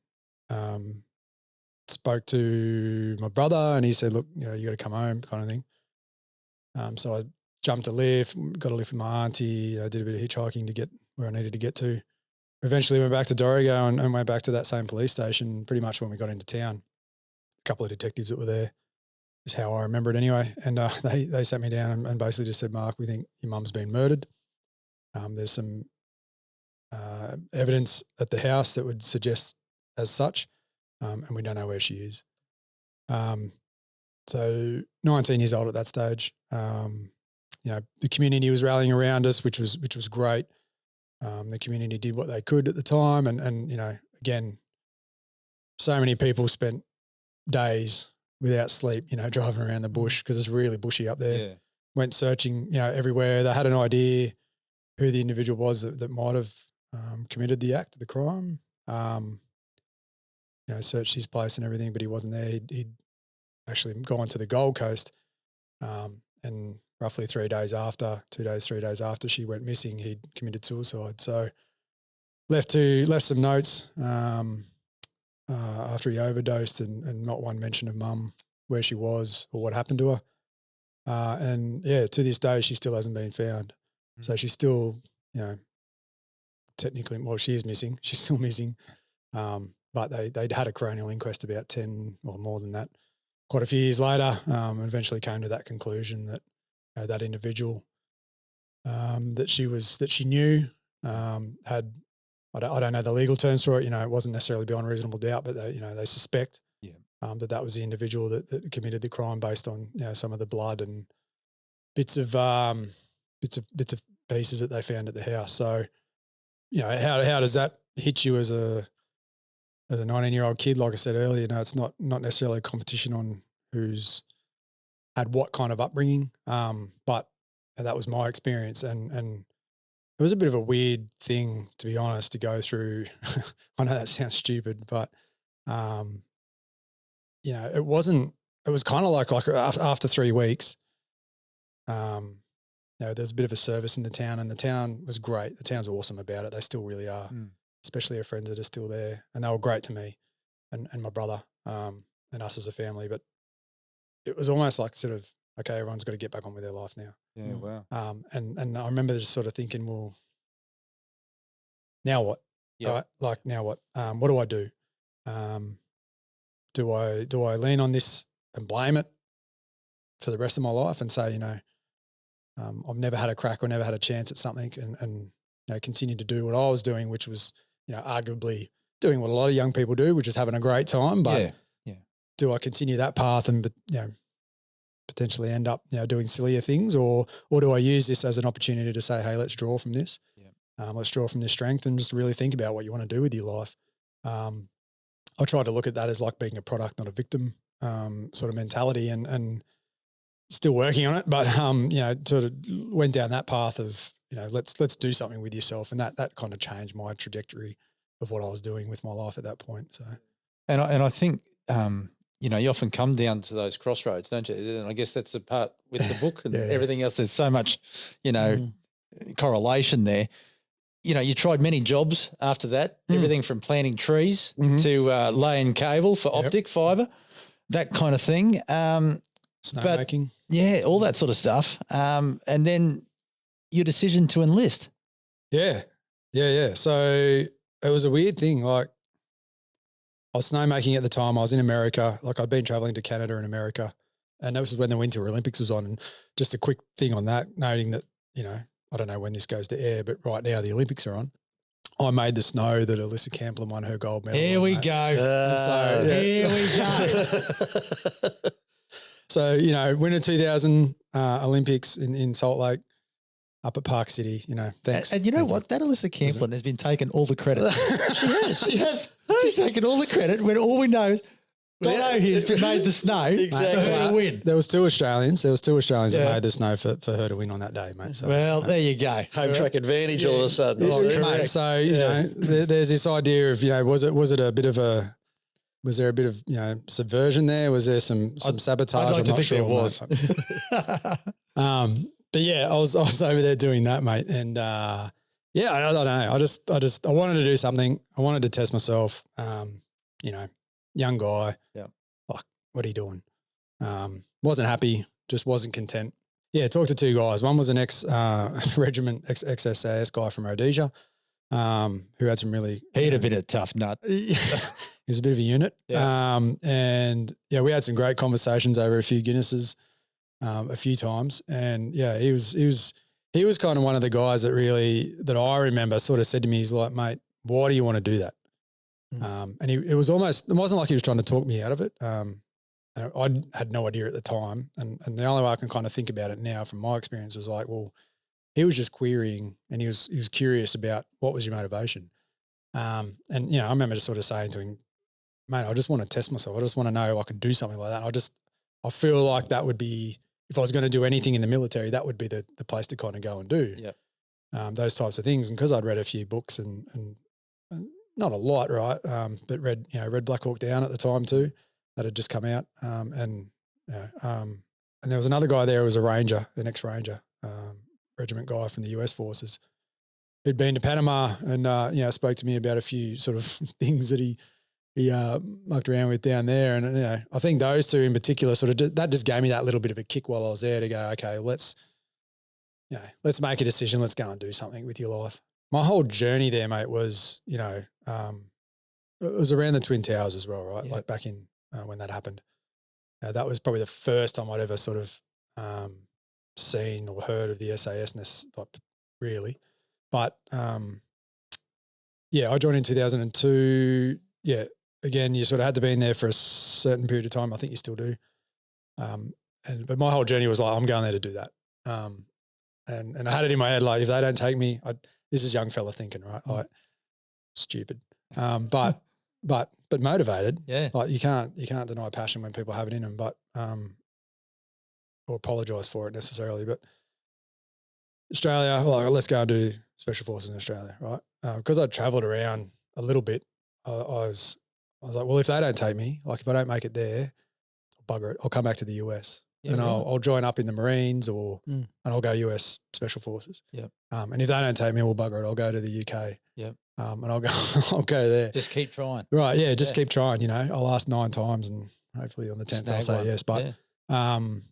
spoke to my brother and he said, look, you got to come home kind of thing. So I jumped a lift, got a lift with my auntie, did a bit of hitchhiking to get where I needed to get to. Eventually went back to Dorrigo and went back to that same police station pretty much when we got into town. A couple of detectives that were there is how I remember it anyway. And they sat me down and basically just said, Mark, we think your mum's been murdered. There's some evidence at the house that would suggest as such, and we don't know where she is. So 19 years old at that stage. The community was rallying around us, which was great. The community did what they could at the time. And again, so many people spent days without sleep, driving around the bush because it's really bushy up there. Yeah. Went searching, everywhere. They had an idea who the individual was that might have committed the crime. Searched his place and everything, but he wasn't there. He'd actually gone to the Gold Coast, and roughly 3 days after, 3 days after she went missing, he'd committed suicide. So left some notes after he overdosed, and not one mention of Mum, where she was or what happened to her. To this day, she still hasn't been found. Mm-hmm. So she's still, technically, well, she is missing. She's still missing. But they'd had a coronial inquest about 10 or more than that, quite a few years later, and eventually came to that conclusion that that individual that she knew had, I don't know the legal terms for it, it wasn't necessarily beyond reasonable doubt, but they suspect that was the individual that committed the crime based on some of the blood and bits of pieces that they found at the house. So how does that hit you as a 19-year-old kid? Like I said earlier, it's not necessarily a competition on who's had what kind of upbringing, but that was my experience, and it was a bit of a weird thing, to be honest, to go through. I know that sounds stupid, but it wasn't. It was kind of like after 3 weeks, there's a bit of a service in the town, and the town was great. The town's awesome about it. They still really are. Especially our friends that are still there, and they were great to me and my brother and us as a family. But it was almost like sort of, okay, everyone's got to get back on with their life now. Yeah, wow. And I remember just sort of thinking, well, now what? Yeah. Right? Like, now what? What do I do? Do I lean on this and blame it for the rest of my life and say, I've never had a crack or never had a chance at something, and continue to do what I was doing, which was, arguably doing what a lot of young people do, which is having a great time. But do I continue that path and, potentially end up, doing sillier things, or do I use this as an opportunity to say, hey, let's draw from this. Let's draw from this strength and just really think about what you want to do with your life. I try to look at that as like being a product, not a victim, sort of mentality, and still working on it. But, sort of went down that path of let's do something with yourself. And that kind of changed my trajectory of what I was doing with my life at that point. So, and I think, you often come down to those crossroads, don't you? And I guess that's the part with the book and everything else. There's so much, correlation there. You tried many jobs after that, everything from planting trees to laying cable for optic fibre, that kind of thing. Snowmaking. Yeah, all that sort of stuff. And then your decision to enlist. Yeah. So it was a weird thing. Like, I was snowmaking at the time. I was in America. Like, I'd been traveling to Canada and America, and that was when the Winter Olympics was on. And just a quick thing on that, noting that, I don't know when this goes to air, but right now the Olympics are on. I made the snow that Alyssa Camplin won her gold medal. Here we go. Here we go. So, winter 2000 Olympics in Salt Lake, up at Park City, thanks. And you know what? That Alyssa Camplin has been taking all the credit. She has. She's taken all the credit when all we know Dono here's made the snow. Exactly. For her to win. There was two Australians that made the snow for her to win on that day, mate. So, well, there you go. Home track advantage all of a sudden. Mate, so, there's this idea of, was there a bit of, subversion there? Was there some sabotage? I'd like to think there was. But yeah, I was over there doing that, mate. And I don't know. I wanted to do something. I wanted to test myself. Young guy. Yeah. Like, what are you doing? Wasn't happy, just wasn't content. Yeah, talked to two guys. One was an ex-regiment, ex-S.A.S guy from Rhodesia, who had some really... He'd have been a tough nut. He was a bit of a unit. Yeah. We had some great conversations over a few Guinnesses a few times. And, he was kind of one of the guys that I remember sort of said to me, he's like, mate, why do you want to do that? And it wasn't like he was trying to talk me out of it. I had no idea at the time. And the only way I can kind of think about it now from my experience was like, well, he was just querying and he was curious about what was your motivation. I remember just sort of saying to him, mate, I just want to test myself. I just want to know if I could do something like that. I feel like that would be, if I was going to do anything in the military, that would be the place to kind of go and do those types of things. And because I'd read a few books and not a lot, right? But read Black Hawk Down at the time too, that had just come out. And there was another guy there who was a ranger, an ex-ranger, regiment guy from the US forces, who'd been to Panama and, spoke to me about a few sort of things that he mucked around with down there. And, I think those two in particular that just gave me that little bit of a kick while I was there to go, okay, let's make a decision. Let's go and do something with your life. My whole journey there, mate, was, it was around the Twin Towers as well, right? Yeah. Like back in when that happened. That was probably the first time I'd ever sort of seen or heard of the S.A.S, really. But, I joined in 2002. Yeah, again, you sort of had to be in there for a certain period of time. I think you still do. But my whole journey was like, I'm going there to do that. And I had it in my head, like, if they don't take me, this is young fella thinking, right? Like, stupid. But motivated. Yeah. Like, you can't deny passion when people have it in them, but or apologise for it necessarily. But Australia, let's go and do Special Forces in Australia, right? Because I'd travelled around a little bit, I was like, well, if they don't take me, like if I don't make it there, bugger it, I'll come back to the US. Yeah, and I'll join up in the Marines and I'll go US Special Forces. Yeah. And if they don't take me, well, bugger it, I'll go to the UK. Yeah. And I'll go there. Just keep trying. Right. Yeah. Just keep trying, I'll ask 9 times and hopefully on the 10th I'll say yes. But, and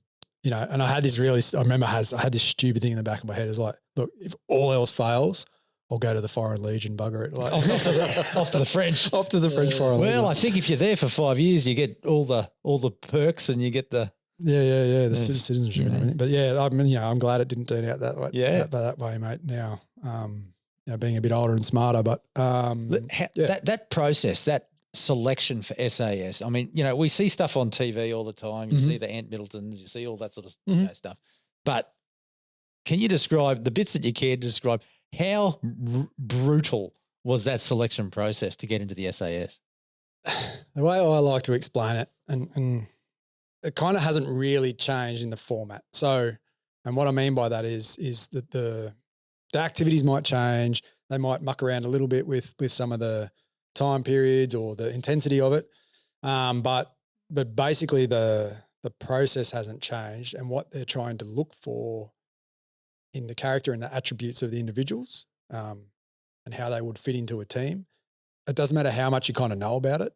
I had this I remember I had this stupid thing in the back of my head. It's like, look, if all else fails, I'll go to the Foreign Legion, bugger it. Like, off to the French. Off to the French Foreign Legion. Well, I think if you're there for 5 years, you get all the perks and you get the the citizenship and everything. But I'm glad it didn't turn out that way. Yeah, that way, mate. Now, being a bit older and smarter, but that process, that selection for S.A.S. I mean, we see stuff on TV all the time. You see the Ant Middletons, you see all that sort of stuff. But can you describe the bits that you care to describe? How brutal was that selection process to get into the S.A.S? The way I like to explain it, and it kind of hasn't really changed in the format. So, and what I mean by that is that the the activities might change. They might muck around a little bit with some of the time periods or the intensity of it. But basically the process hasn't changed, and what they're trying to look for in the character and the attributes of the individuals, and how they would fit into a team. It doesn't matter how much you kind of know about it.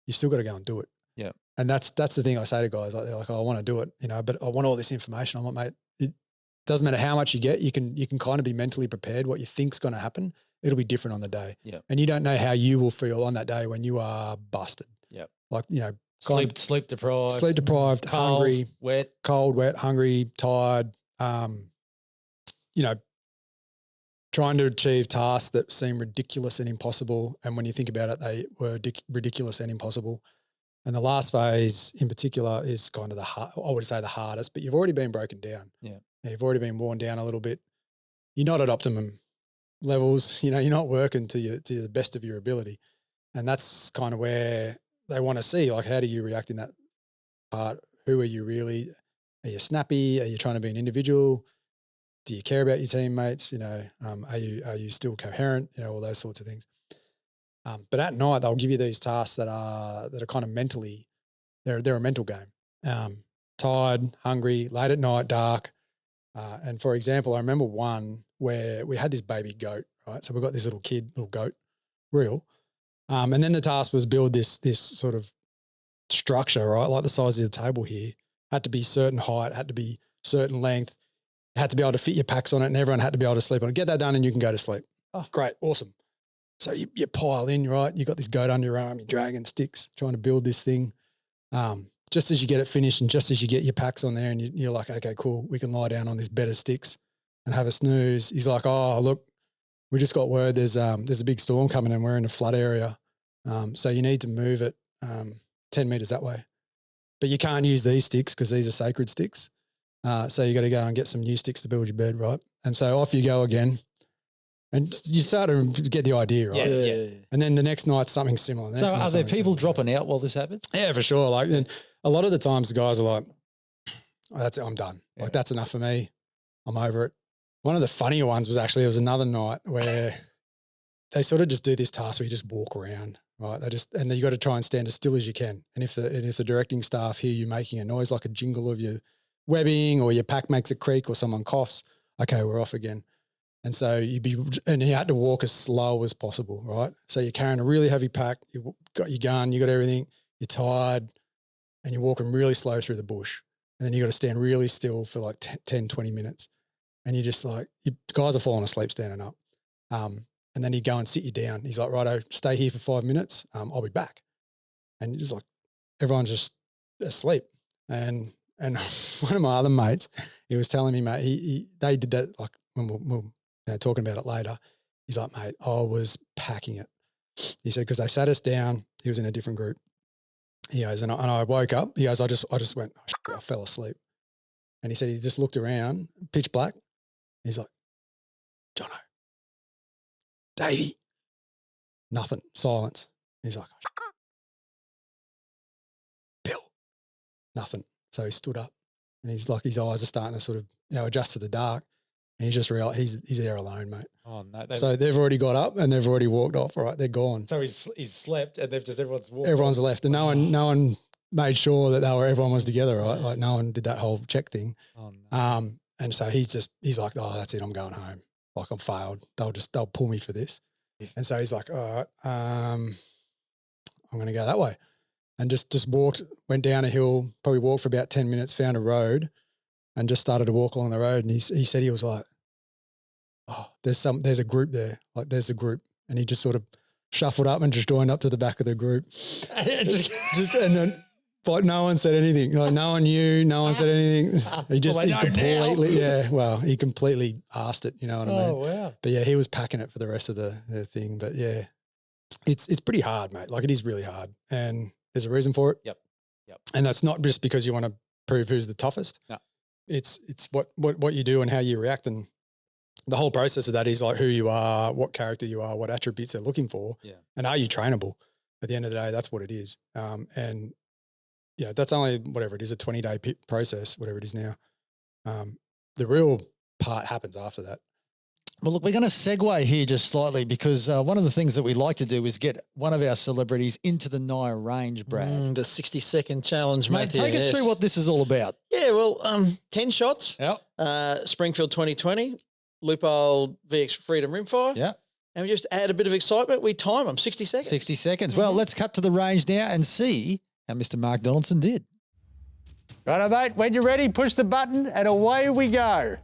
You still got to go and do it. Yeah. And that's the thing I say to guys. Like, they're like, oh, I want to do it, but I want all this information. I'm like, mate, it doesn't matter how much you get. You can kind of be mentally prepared. What you think's going to happen, it'll be different on the day. Yeah. And you don't know how you will feel on that day when you are busted. Yeah. Like, sleep deprived, cold, hungry, wet, hungry, tired, trying to achieve tasks that seem ridiculous and impossible. And when you think about it, they were ridiculous and impossible. And the last phase in particular is kind of I would say the hardest, but you've already been broken down. Yeah. You've already been worn down a little bit. You're not at optimum levels. You're not working to the best of your ability. And that's kind of where they want to see, like, how do you react in that part? Who are you really? Are you snappy? Are you trying to be an individual? Do you care about your teammates? Are you still coherent? All those sorts of things. But at night they'll give you these tasks that are kind of mentally, they're a mental game. Tired, hungry, late at night, dark. And for example, I remember one where we had this baby goat, right? So we've got this little goat, real. And then the task was build this sort of structure, right? Like the size of the table here, had to be certain height, had to be certain length, had to be able to fit your packs on it, and everyone had to be able to sleep on it. Get that done and you can go to sleep. Oh, great. Awesome. So you pile in, right? You got this goat under your arm, you're dragging sticks, trying to build this thing. Just as you get it finished and just as you get your packs on there and you're like, okay, cool, we can lie down on this bed of sticks and have a snooze. He's like, oh, look, we just got word there's a big storm coming and we're in a flood area. So you need to move it 10 meters that way. But you can't use these sticks because these are sacred sticks. So you got to go and get some new sticks to build your bed, right? And so off you go again. And you start to get the idea, right? Yeah. And then the next night, something similar. So are there people dropping out while this happens? Yeah, for sure. Like, and a lot of the times the guys are like, oh, that's it, I'm done. Yeah. Like, that's enough for me. I'm over it. One of the funnier ones was actually, there was another night where they sort of just do this task where you just walk around, right? And then you got to try and stand as still as you can. And if the directing staff hear you making a noise like a jingle of your webbing or your pack makes a creak or someone coughs, okay, we're off again. And so you had to walk as slow as possible, right? So you're carrying a really heavy pack, you've got your gun, you got everything, you're tired, and you're walking really slow through the bush. And then you got to stand really still for like 10, 20 minutes. And you're just like, guys are falling asleep standing up. And then you go and sit you down. He's like, righto, stay here for 5 minutes. I'll be back. And just like, everyone's just asleep. And one of my other mates, he was telling me, mate, they did that, like, when we'll talking about it later. He's like, mate, I was packing it. He said, because they sat us down. He was in a different group. He goes, and I woke up. He goes, I just went, I fell asleep. And he said he just looked around, pitch black. He's like, Jono, Davey, nothing, silence. He's like, Bill, nothing. So he stood up and he's like, his eyes are starting to sort of adjust to the dark. And he just realized he's there alone, mate. Oh, no. So they've already got up and they've already walked off. All right, they're gone. So he's slept and everyone's walked. Everyone's left. And no one made sure that everyone was together, right? Like no one did that whole check thing. Oh, no. And so he's like, oh, that's it, I'm going home. Like, I'm failed. They'll pull me for this. And so he's like, all right, I'm going to go that way. And just went down a hill, probably walked for about 10 minutes, found a road and just started to walk along the road. And he said he was like, oh, there's a group there. Like, there's a group. And he just sort of shuffled up and just joined up to the back of the group. And then, but no one said anything. Like, no one knew, no one said anything. He completely asked it, you know what I mean? Oh, wow. But yeah, he was packing it for the rest of the thing. But yeah, it's pretty hard, mate. Like, it is really hard. And there's a reason for it. Yep. And that's not just because you want to prove who's the toughest. No. It's what you do and how you react. And the whole process of that is like who you are, what character you are, what attributes they're looking for. Yeah. And are you trainable? At the end of the day, that's what it is. And yeah, that's only whatever it is, a 20-day process, whatever it is now. The real part happens after that. Well, look, we're going to segue here just slightly because one of the things that we like to do is get one of our celebrities into the NIOA range, Brad. The 60-second challenge, Mate, take us through what this is all about. Yeah, well, 10 shots. Yep. Springfield 2020, Loophole VX Freedom Rimfire. Yeah. And we just add a bit of excitement. We time them, 60 seconds. 60 seconds. Well, let's cut to the range now and see how Mr. Mark Donaldson did. Righto, mate. When you're ready, push the button and away we go.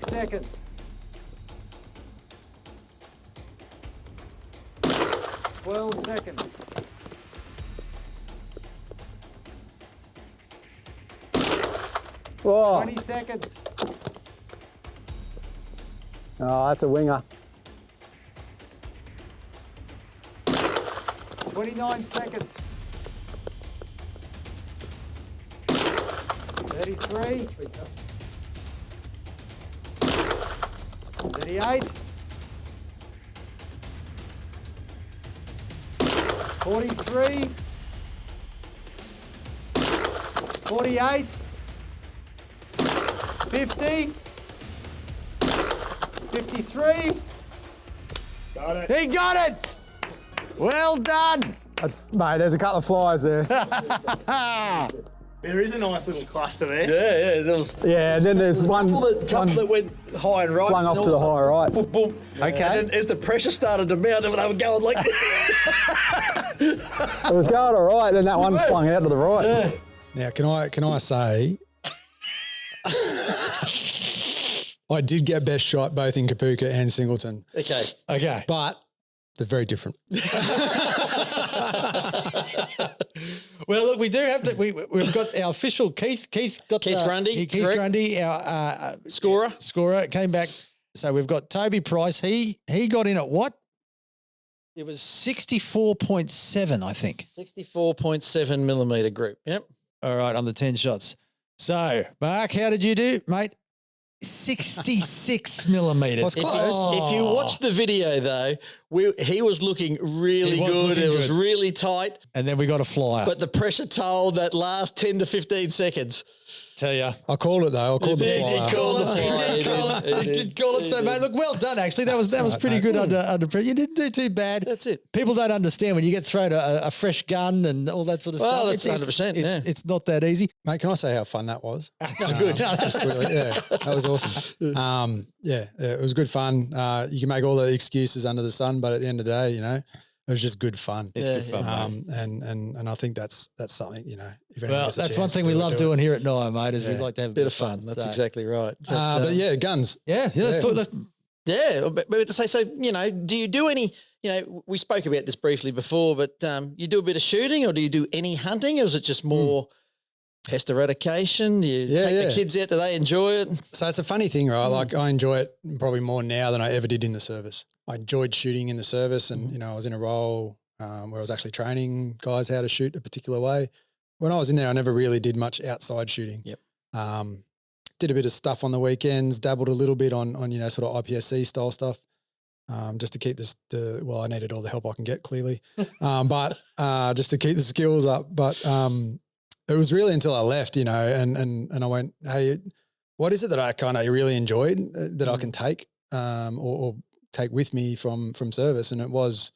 Seconds. 12 seconds. 20 seconds. Oh, that's a winger. 29 seconds. 33. 38. 43. 48. 50. 53. Got it. He got it. Well done. Mate, there's a couple of flies there. There is a nice little cluster there. Yeah, there was Yeah, and then there's one couple that went high and right. flung off to the high right. Boom, boom. Okay. And then as the pressure started to mount, and they were going like It was going all right, then that one flung out to the right. Now, can I say, I did get best shot both in Kapuka and Singleton, Okay. Okay. but they're very different. Well, look, we do have that. We've got our official Keith. Keith Grundy, Keith correct. Grundy, our Scorer. came back. So we've got Toby Price. He got in at what? It was 64.7, I think. 64.7 millimetre group. Yep. All right, on the 10 shots. So, Mark, how did you do, mate? 66 millimetres. If you watch the video though, he was looking really He was good. looking It was good. really tight, And then we got a flyer. but the pressure told that last 10 to 15 seconds. tell you. I'll call it though. I'll call the He flyer. did call the flyer. He did call it. So, mate, look, well done, actually. That was pretty good under pressure. You didn't do too bad. That's it. People don't understand when you get thrown a fresh gun and all that sort of Well, stuff. that's 100%, yeah. It's not that easy. Mate, can I say how fun that was? Good. Just quickly, yeah, that was awesome. Yeah, it was good fun. You can make all the excuses under the sun, but at the end of the day, it was just good fun. It's good fun, mate. And I think that's something, if anyone Well, gets a that's one chance thing to we do it, love do it. doing here at NIOA, mate, is we like to have a Bit of fun. That's So, exactly right. But yeah, guns. Yeah, let's talk. Let's, Yeah, but to say, so, do you do any, we spoke about this briefly before, but you do a bit of shooting or do you do any hunting or is it just more pest eradication? Do you take the kids out? Do they enjoy it? So it's a funny thing, right? Like I enjoy it probably more now than I ever did in the service. I enjoyed shooting in the service and, I was in a role where I was actually training guys how to shoot a particular way. When I was in there, I never really did much outside shooting. Yep. Did a bit of stuff on the weekends, dabbled a little bit on sort of IPSC style stuff, just to keep I needed all the help I can get clearly, but just to keep the skills up. But it was really until I left, and I went, hey, what is it that I kind of really enjoyed that I can take or take with me from service? And it was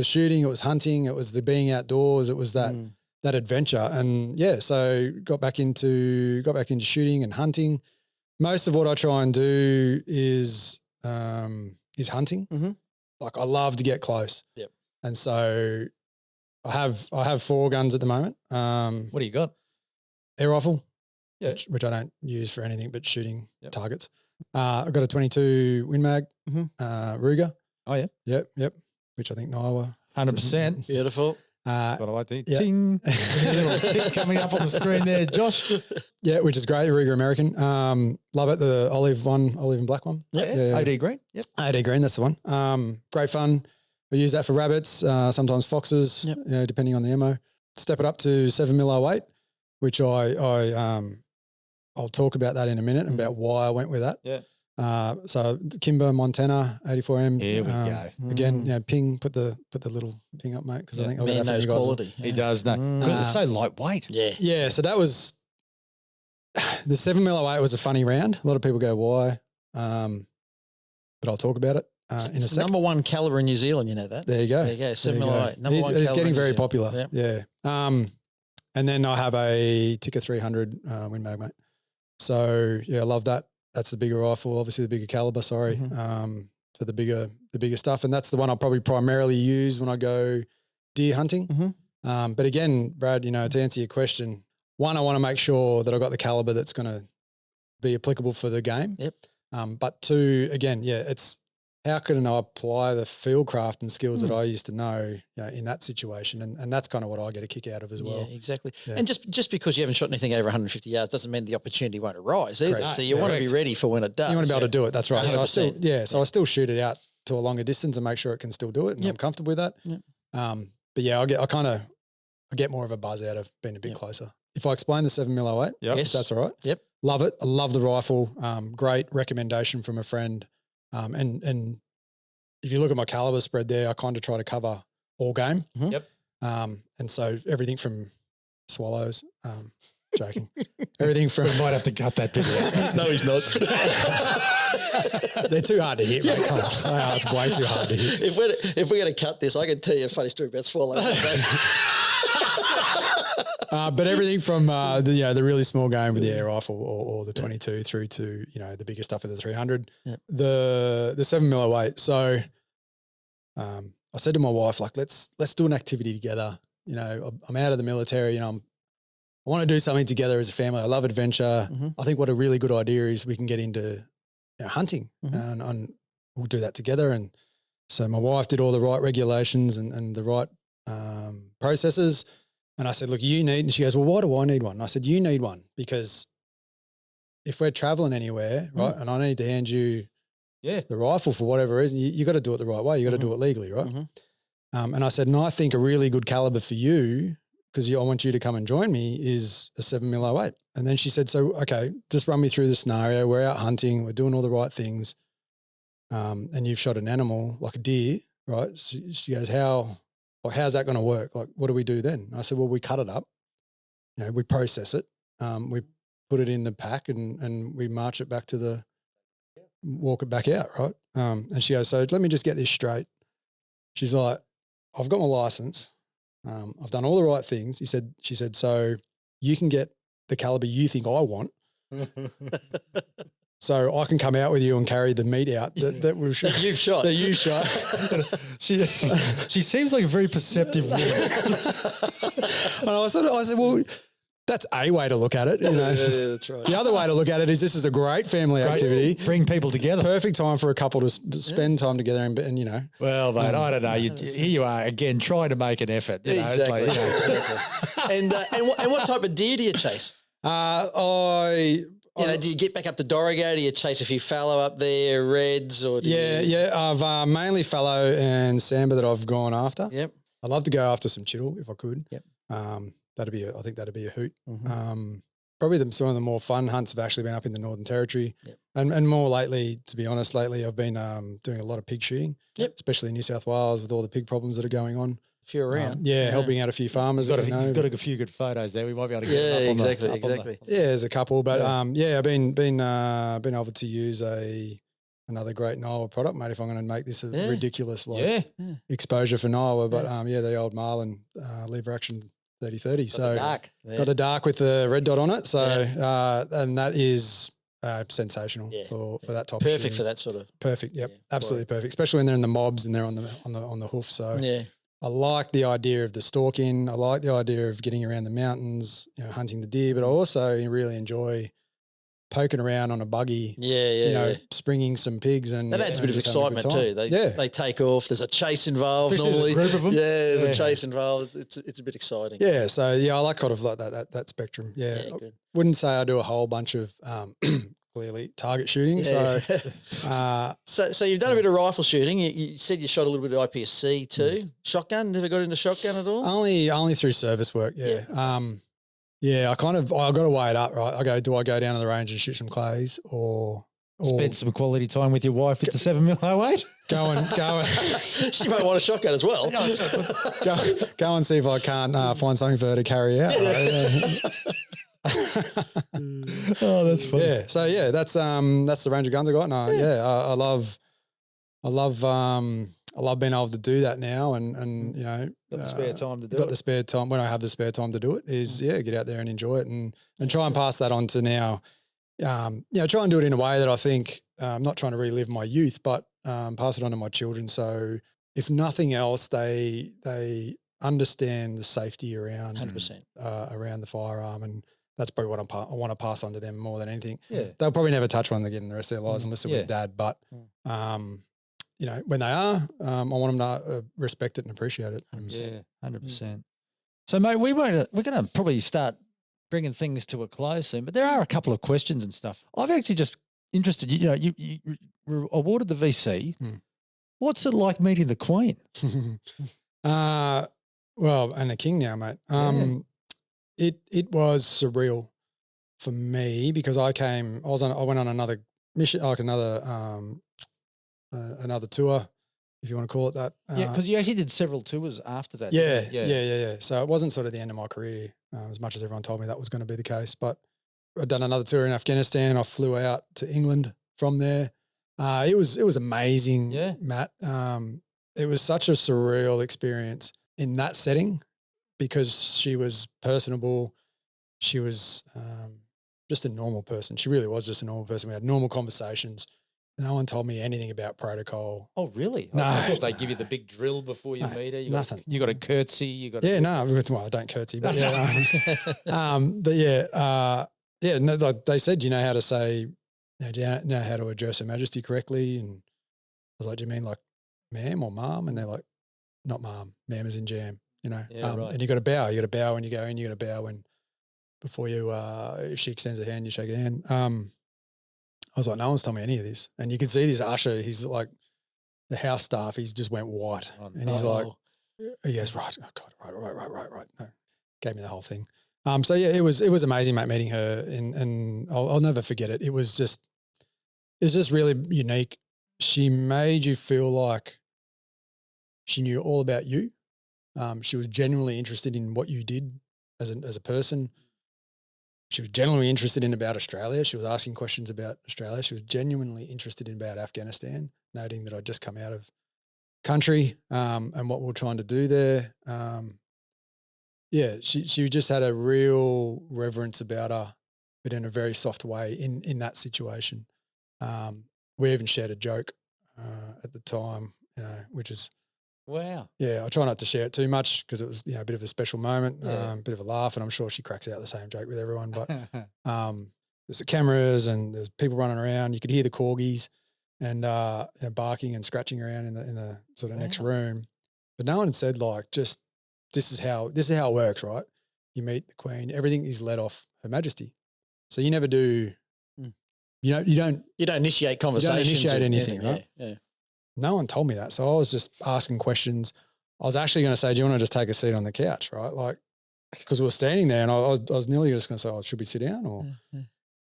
shooting, it was hunting, it was the being outdoors, it was that adventure. And yeah, so got back into shooting and hunting. Most of what I try and do is hunting. Mm-hmm. Like I love to get close. Yep. And so I have 4 guns at the moment. what do you got? Air rifle, Yeah. which I don't use for anything but shooting targets. I've got a 22 Win Mag, Ruger. Oh, yeah. Yep. Which I think NIOA. 100%. Beautiful. But I like the Yeah. ting. A little tick coming up on the screen there, Josh. Yeah, which is great. Ruger American. Love it. The olive and black one. Yeah. AD green. Yep. AD green, that's the one. Great fun. We use that for rabbits, sometimes foxes, depending on the ammo. Step it up to 7mm 08, which I'll talk about that in a minute about why I went with that. Yeah. So Kimber, Montana, 84M. Here we go. Again, ping, put the little ping up, mate, because I think I'll get Man that from knows you guys. quality. He does know. Good, it's so lightweight. Yeah. Yeah, so that was the 7mm08 was a funny round. A lot of people go, why? But I'll talk about it in a It's second. number one caliber in New Zealand, you know that? There you go. There you go, There you 7mm08. Number He's one getting caliber in New very Zealand. popular. Yep. Yeah. And then I have a Ticker 300 Win Mag, mate. So yeah, I love that. That's the bigger rifle, obviously the bigger caliber. Sorry, for the bigger stuff, and that's the one I'll probably primarily use when I go deer hunting. But again, Brad, to answer your question, one, I want to make sure that I've got the caliber that's going to be applicable for the game. Yep. But two, again, it's how can I apply the field craft and skills that I used to know, in that situation, and that's kind of what I get a kick out of as well. Yeah, exactly. Yeah. And just because you haven't shot anything over 150 yards doesn't mean the opportunity won't arise either. Correct. So you want to be ready for when it does. You want to be able to do it. That's right. So I 100%. so I still shoot it out to a longer distance and make sure it can still do it, and I'm comfortable with that. Yep. But yeah, I get more of a buzz out of being a bit closer. If I explain the 7mm08, if that's all right. Yep. Love it. I love the rifle. Great recommendation from a friend. And if you look at my caliber spread there, I kind of try to cover all game. Yep. And so everything from swallows, joking, everything from. We might have to cut that bit out. No, he's not. They're too hard to hit, mate. Come on. They are. It's way too hard to hit. If we're going to cut this, I can tell you a funny story about swallows. But everything from the really small game with the air rifle or the 22 through to the bigger stuff with the 300, the 7mm08. So I said to my wife, like, let's do an activity together. I'm out of the military, I want to do something together as a family. I love adventure. I think what a really good idea is we can get into hunting and we'll do that together. And so my wife did all the right regulations and the right processes. And I said, look, and she goes, well, why do I need one? And I said, you need one because if we're traveling anywhere, right, and I need to hand you the rifle for whatever reason, you got to do it the right way. You got to do it legally, right? And I said, and I think a really good caliber for you, because I want you to come and join me, is a 7mm08. And then she said, so, okay, just run me through the scenario. We're out hunting. We're doing all the right things. And you've shot an animal like a deer, right? She goes, how's that going to work? Like, what do we do then? I said, well, we cut it up. We process it. We put it in the pack and we march it back to walk it back out, right? And she goes, so let me just get this straight. She's like, I've got my license. I've done all the right things. She said, so you can get the caliber you think I want. So I can come out with you and carry the meat out that we've shot. You've shot. That you shot. She seems like a very perceptive woman. And I said, well, that's a way to look at it. Yeah, that's right. The other way to look at it is this is a great family activity. Bring people together. Perfect time for a couple to spend time together and Well, mate, I don't know. Here you are again trying to make an effort. Exactly. It's like, And what type of deer do you chase? Do you get back up to Dorrigo? Do you chase a few fallow up there, reds, or I've mainly fallow and sambar that I've gone after. Yep. I'd love to go after some chittle if I could. Yep. I think that'd be a hoot. Probably some of the more fun hunts have actually been up in the Northern Territory, and more lately. To be honest, I've been doing a lot of pig shooting, especially in New South Wales with all the pig problems that are going on. If you're around, helping out a few farmers. You've got a few good photos there. We might be able to get it up exactly. There's a couple, but I've been able to use another great NIOA product, mate. If I'm going to make this a ridiculous exposure for NIOA, but the old Marlin lever action 30-30. So got a dark with the red dot on it. So and that is sensational for that type. Perfect of shooting. for that sort of. Perfect. Yep, absolutely perfect. Especially when they're in the mobs and they're on the hoof. So I like the idea of the stalking. I like the idea of getting around the mountains, hunting the deer, but I also really enjoy poking around on a buggy, springing some pigs. And that adds a bit of excitement too. They take off. There's a chase involved. Especially normally. There's a group of them. There's a chase involved. It's a bit exciting. Yeah. So I like kind of like that spectrum. Yeah. Good. Wouldn't say I do a whole bunch of clearly target shooting. So you've done a bit of rifle shooting. You said you shot a little bit of IPSC too. Shotgun? Never got into shotgun at all? Only through service work. Yeah. I got to weigh it up, right? Do I go down to the range and shoot some clays or Spent some quality time with your wife at the 7 mil 08? Go and She might want a shotgun as well. go and see if I can't find something for her to carry out. Oh, that's funny. Yeah. So yeah, that's the range of guns I got. And I love being able to do that now, and you know, Got the spare time to do got it. the spare time when I have the spare time to do it is get out there and enjoy it and try and pass that on to now. Try and do it in a way that I think I'm not trying to relive my youth, but pass it on to my children. So if nothing else, they understand the safety around 100%. Around the firearm, and that's probably what I want to pass on to them more than anything. Yeah. They'll probably never touch one again in the rest of their lives unless they're with dad. But you know, when they are, I want them to respect it and appreciate it. Yeah, 100%. So, mate, we're going to probably start bringing things to a close soon, but there are a couple of questions and stuff. I've actually just interested, you know, you were awarded the VC. What's it like meeting the Queen? Well, and the King now, mate. It was surreal for me because I went on another mission, like another tour, if you want to call it that. Because you actually did several tours after that. Yeah. So it wasn't sort of the end of my career, as much as everyone told me that was going to be the case. But I'd done another tour in Afghanistan. I flew out to England from there. It was amazing, Matt. It was such a surreal experience in that setting because she was personable. She was just a normal person. She really was just a normal person. We had normal conversations. No one told me anything about protocol. Oh, really? No. I thought they'd give you the big drill before you meet her. Nothing. You got a curtsy. You got well, I don't curtsy, but no, like they said, do you know how to say, do you know how to address Her Majesty correctly? And I was like, do you mean like ma'am or mom? And they're like, not mom, ma'am is in jam, you know. Right. And you got to bow. You got to bow when you go in. You got to bow when before you if she extends her hand, you shake her hand. I was like, no one's told me any of this. And you can see this usher, he's like the house staff, he's just went white. And he's like, he goes, right. Oh God, right. No, gave me the whole thing. So yeah, it was amazing, mate, meeting her and I'll never forget it. It was just really unique. She made you feel like she knew all about you. She was genuinely interested in what you did as a person. She was genuinely interested in about Australia. She was asking questions about Australia. She was genuinely interested in about Afghanistan, noting that I'd just come out of country and what we're trying to do there. She just had a real reverence about her, but in a very soft way in that situation. We even shared a joke at the time, you know, which is, wow. Yeah, I try not to share it too much because it was, you know, a bit of a special moment, a bit of a laugh, and I'm sure she cracks out the same joke with everyone. But there's the cameras and there's people running around. You could hear the corgis and barking and scratching around in the sort of next room. But no one had said like, just this is how it works, right? You meet the Queen, everything is led off Her Majesty. So you never do. You don't initiate conversations. You don't initiate anything, right? Yeah. No one told me that. So I was just asking questions. I was actually going to say, do you want to just take a seat on the couch, right? Like, because we were standing there and I was nearly just going to say, oh, should we sit down? Or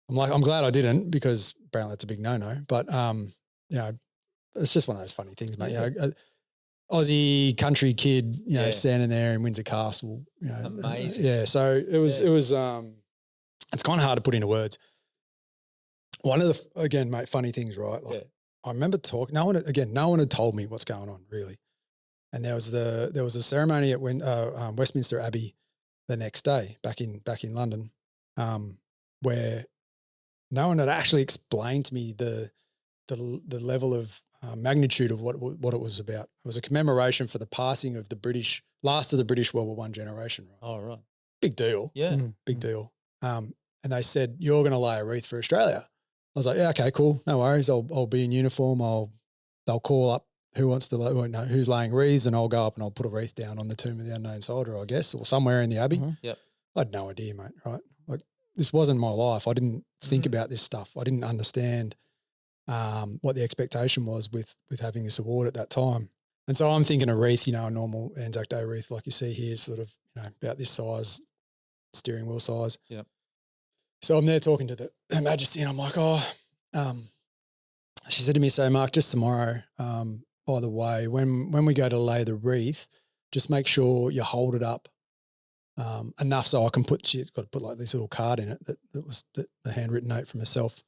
I'm like, I'm glad I didn't because apparently that's a big no-no. But, you know, it's just one of those funny things, mate. You know, Aussie country kid, you know, standing there in Windsor Castle, you know. Amazing. Yeah. So it was it's kind of hard to put into words. One of the, again, mate, funny things, right? Like, I remember talking. No one had told me what's going on really, and there was a ceremony at Westminster Abbey the next day back in London, where no one had actually explained to me the level of magnitude of what it was about. It was a commemoration for the passing of the last of the British World War I generation. Right? Oh, right. Big deal. Yeah, big deal. And they said you're going to lay a wreath for Australia. I was like, yeah, okay, cool. No worries. I'll be in uniform. They'll call up who's laying wreaths, and I'll go up and I'll put a wreath down on the tomb of the unknown soldier, I guess, or somewhere in the Abbey. Yep. I had no idea, mate, right? Like this wasn't my life. I didn't think about this stuff. I didn't understand what the expectation was with having this award at that time. And so I'm thinking a wreath, you know, a normal Anzac Day wreath like you see here is sort of, you know, about this size, steering wheel size. Yep. So I'm there talking to Her Majesty and I'm like, she said to me, so Mark, just tomorrow, by the way, when we go to lay the wreath, just make sure you hold it up enough so I can she's got to put like this little card in it that was the handwritten note from herself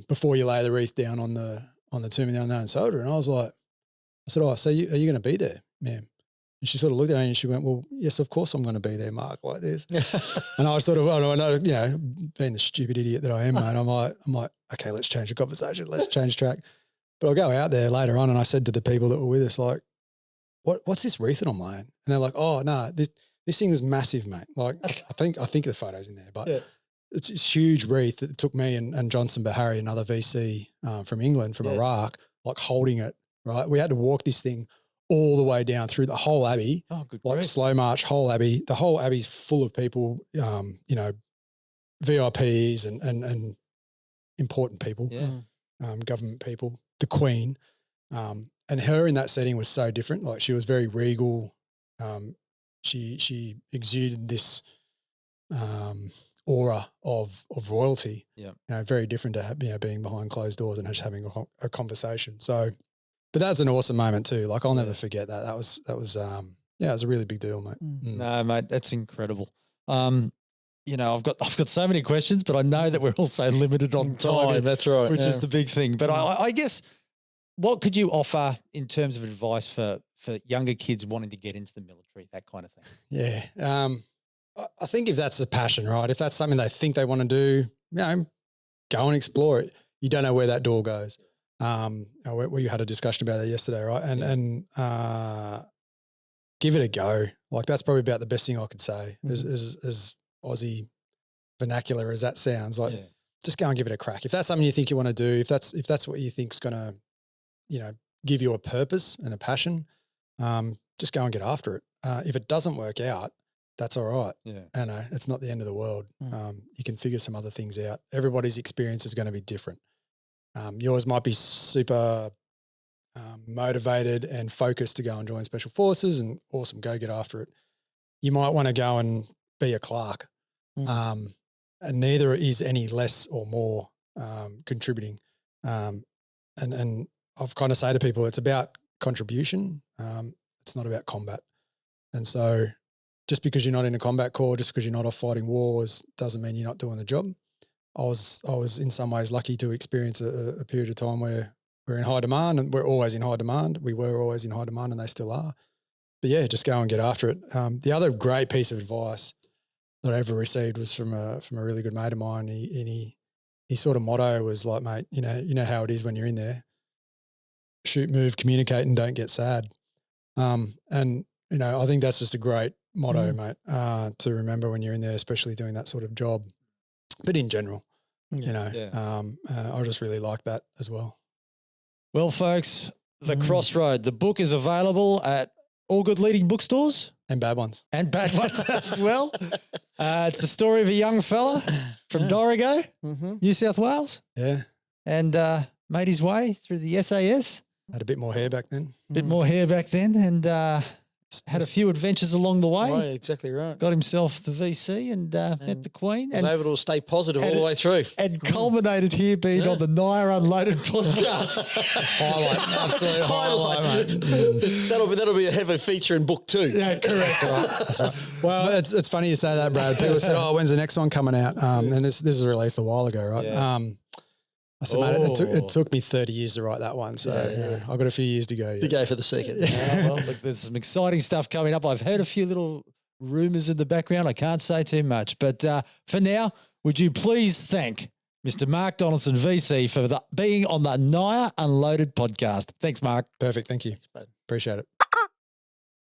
before you lay the wreath down on the tomb of the unknown soldier. And I was like, I said, oh, so are you going to be there, ma'am? And she sort of looked at me and she went, well, yes, of course I'm going to be there, Mark, like this. And I was sort of, I know, you know, being the stupid idiot that I am, mate, I'm like, okay, let's change the conversation. Let's change track. But I'll go out there later on and I said to the people that were with us, like, what's this wreath that I'm laying? And they're like, oh, no, this thing is massive, mate. Like, I think the photo's in there, but it's this huge wreath that took me and Johnson Bahari, another VC from England, from Iraq, like holding it, right? We had to walk this thing all the way down through the whole Abbey, like slow march, whole Abbey. The whole Abbey's full of people, you know, VIPs and important people, government people, the Queen. And her in that setting was so different. Like she was very regal. She exuded this aura of royalty. Yeah, you know, very different to being behind closed doors and just having a conversation. So. But that's an awesome moment too. Like I'll never forget that. That was it was a really big deal, mate. No, mate, that's incredible. You know, I've got so many questions, but I know that we're also limited on time. That's right, which is the big thing. But I guess what could you offer in terms of advice for younger kids wanting to get into the military, that kind of thing? Yeah, I think if that's a passion, right? If that's something they think they want to do, you know, go and explore it. You don't know where that door goes. We had a discussion about that yesterday, right? And give it a go. Like that's probably about the best thing I could say. As Aussie vernacular as that sounds, like just go and give it a crack. If that's something you think you want to do, if that's what you think's gonna, you know, give you a purpose and a passion, just go and get after it. If it doesn't work out, that's all right. Yeah, I know it's not the end of the world. You can figure some other things out. Everybody's experience is going to be different. Yours might be super motivated and focused to go and join Special Forces and awesome, go get after it. You might want to go and be a clerk. And neither is any less or more contributing. And I've kind of say to people, it's about contribution. It's not about combat. And so just because you're not in a combat corps, just because you're not off fighting wars doesn't mean you're not doing the job. I was in some ways lucky to experience a period of time where we're in high demand, and we're always in high demand. We were always in high demand and they still are. But yeah, just go and get after it. The other great piece of advice that I ever received was from a really good mate of mine. His sort of motto was like, mate, you know how it is when you're in there. Shoot, move, communicate, and don't get sad. And you know, I think that's just a great motto, mate, to remember when you're in there, especially doing that sort of job. But in general, you know, I just really like that as well. Well, folks, The Crossroad, the book is available at all good leading bookstores. And bad ones. And bad ones as well. It's the story of a young fella from Dorrigo, New South Wales. Yeah. And made his way through the S.A.S. Had a bit more hair back then. And had a few adventures along the way. Right, exactly right. Got himself the VC and met the Queen. And able to stay positive all the way through. And culminated here being on the NIOA Unloaded Podcast. Highlight, absolute highlight, mate. That'll be a heavy feature in book 2. Yeah, correct. That's right. Well, it's funny you say that, Brad. People said, "Oh, when's the next one coming out?" And this was released a while ago, right? Yeah. I said, mate, it took me 30 years to write that one. So I've got a few years to go. To go for the second. Well, look, there's some exciting stuff coming up. I've heard a few little rumours in the background. I can't say too much. But for now, would you please thank Mr. Mark Donaldson VC for being on the NIOA Unloaded Podcast. Thanks, Mark. Perfect. Thank you. Appreciate it.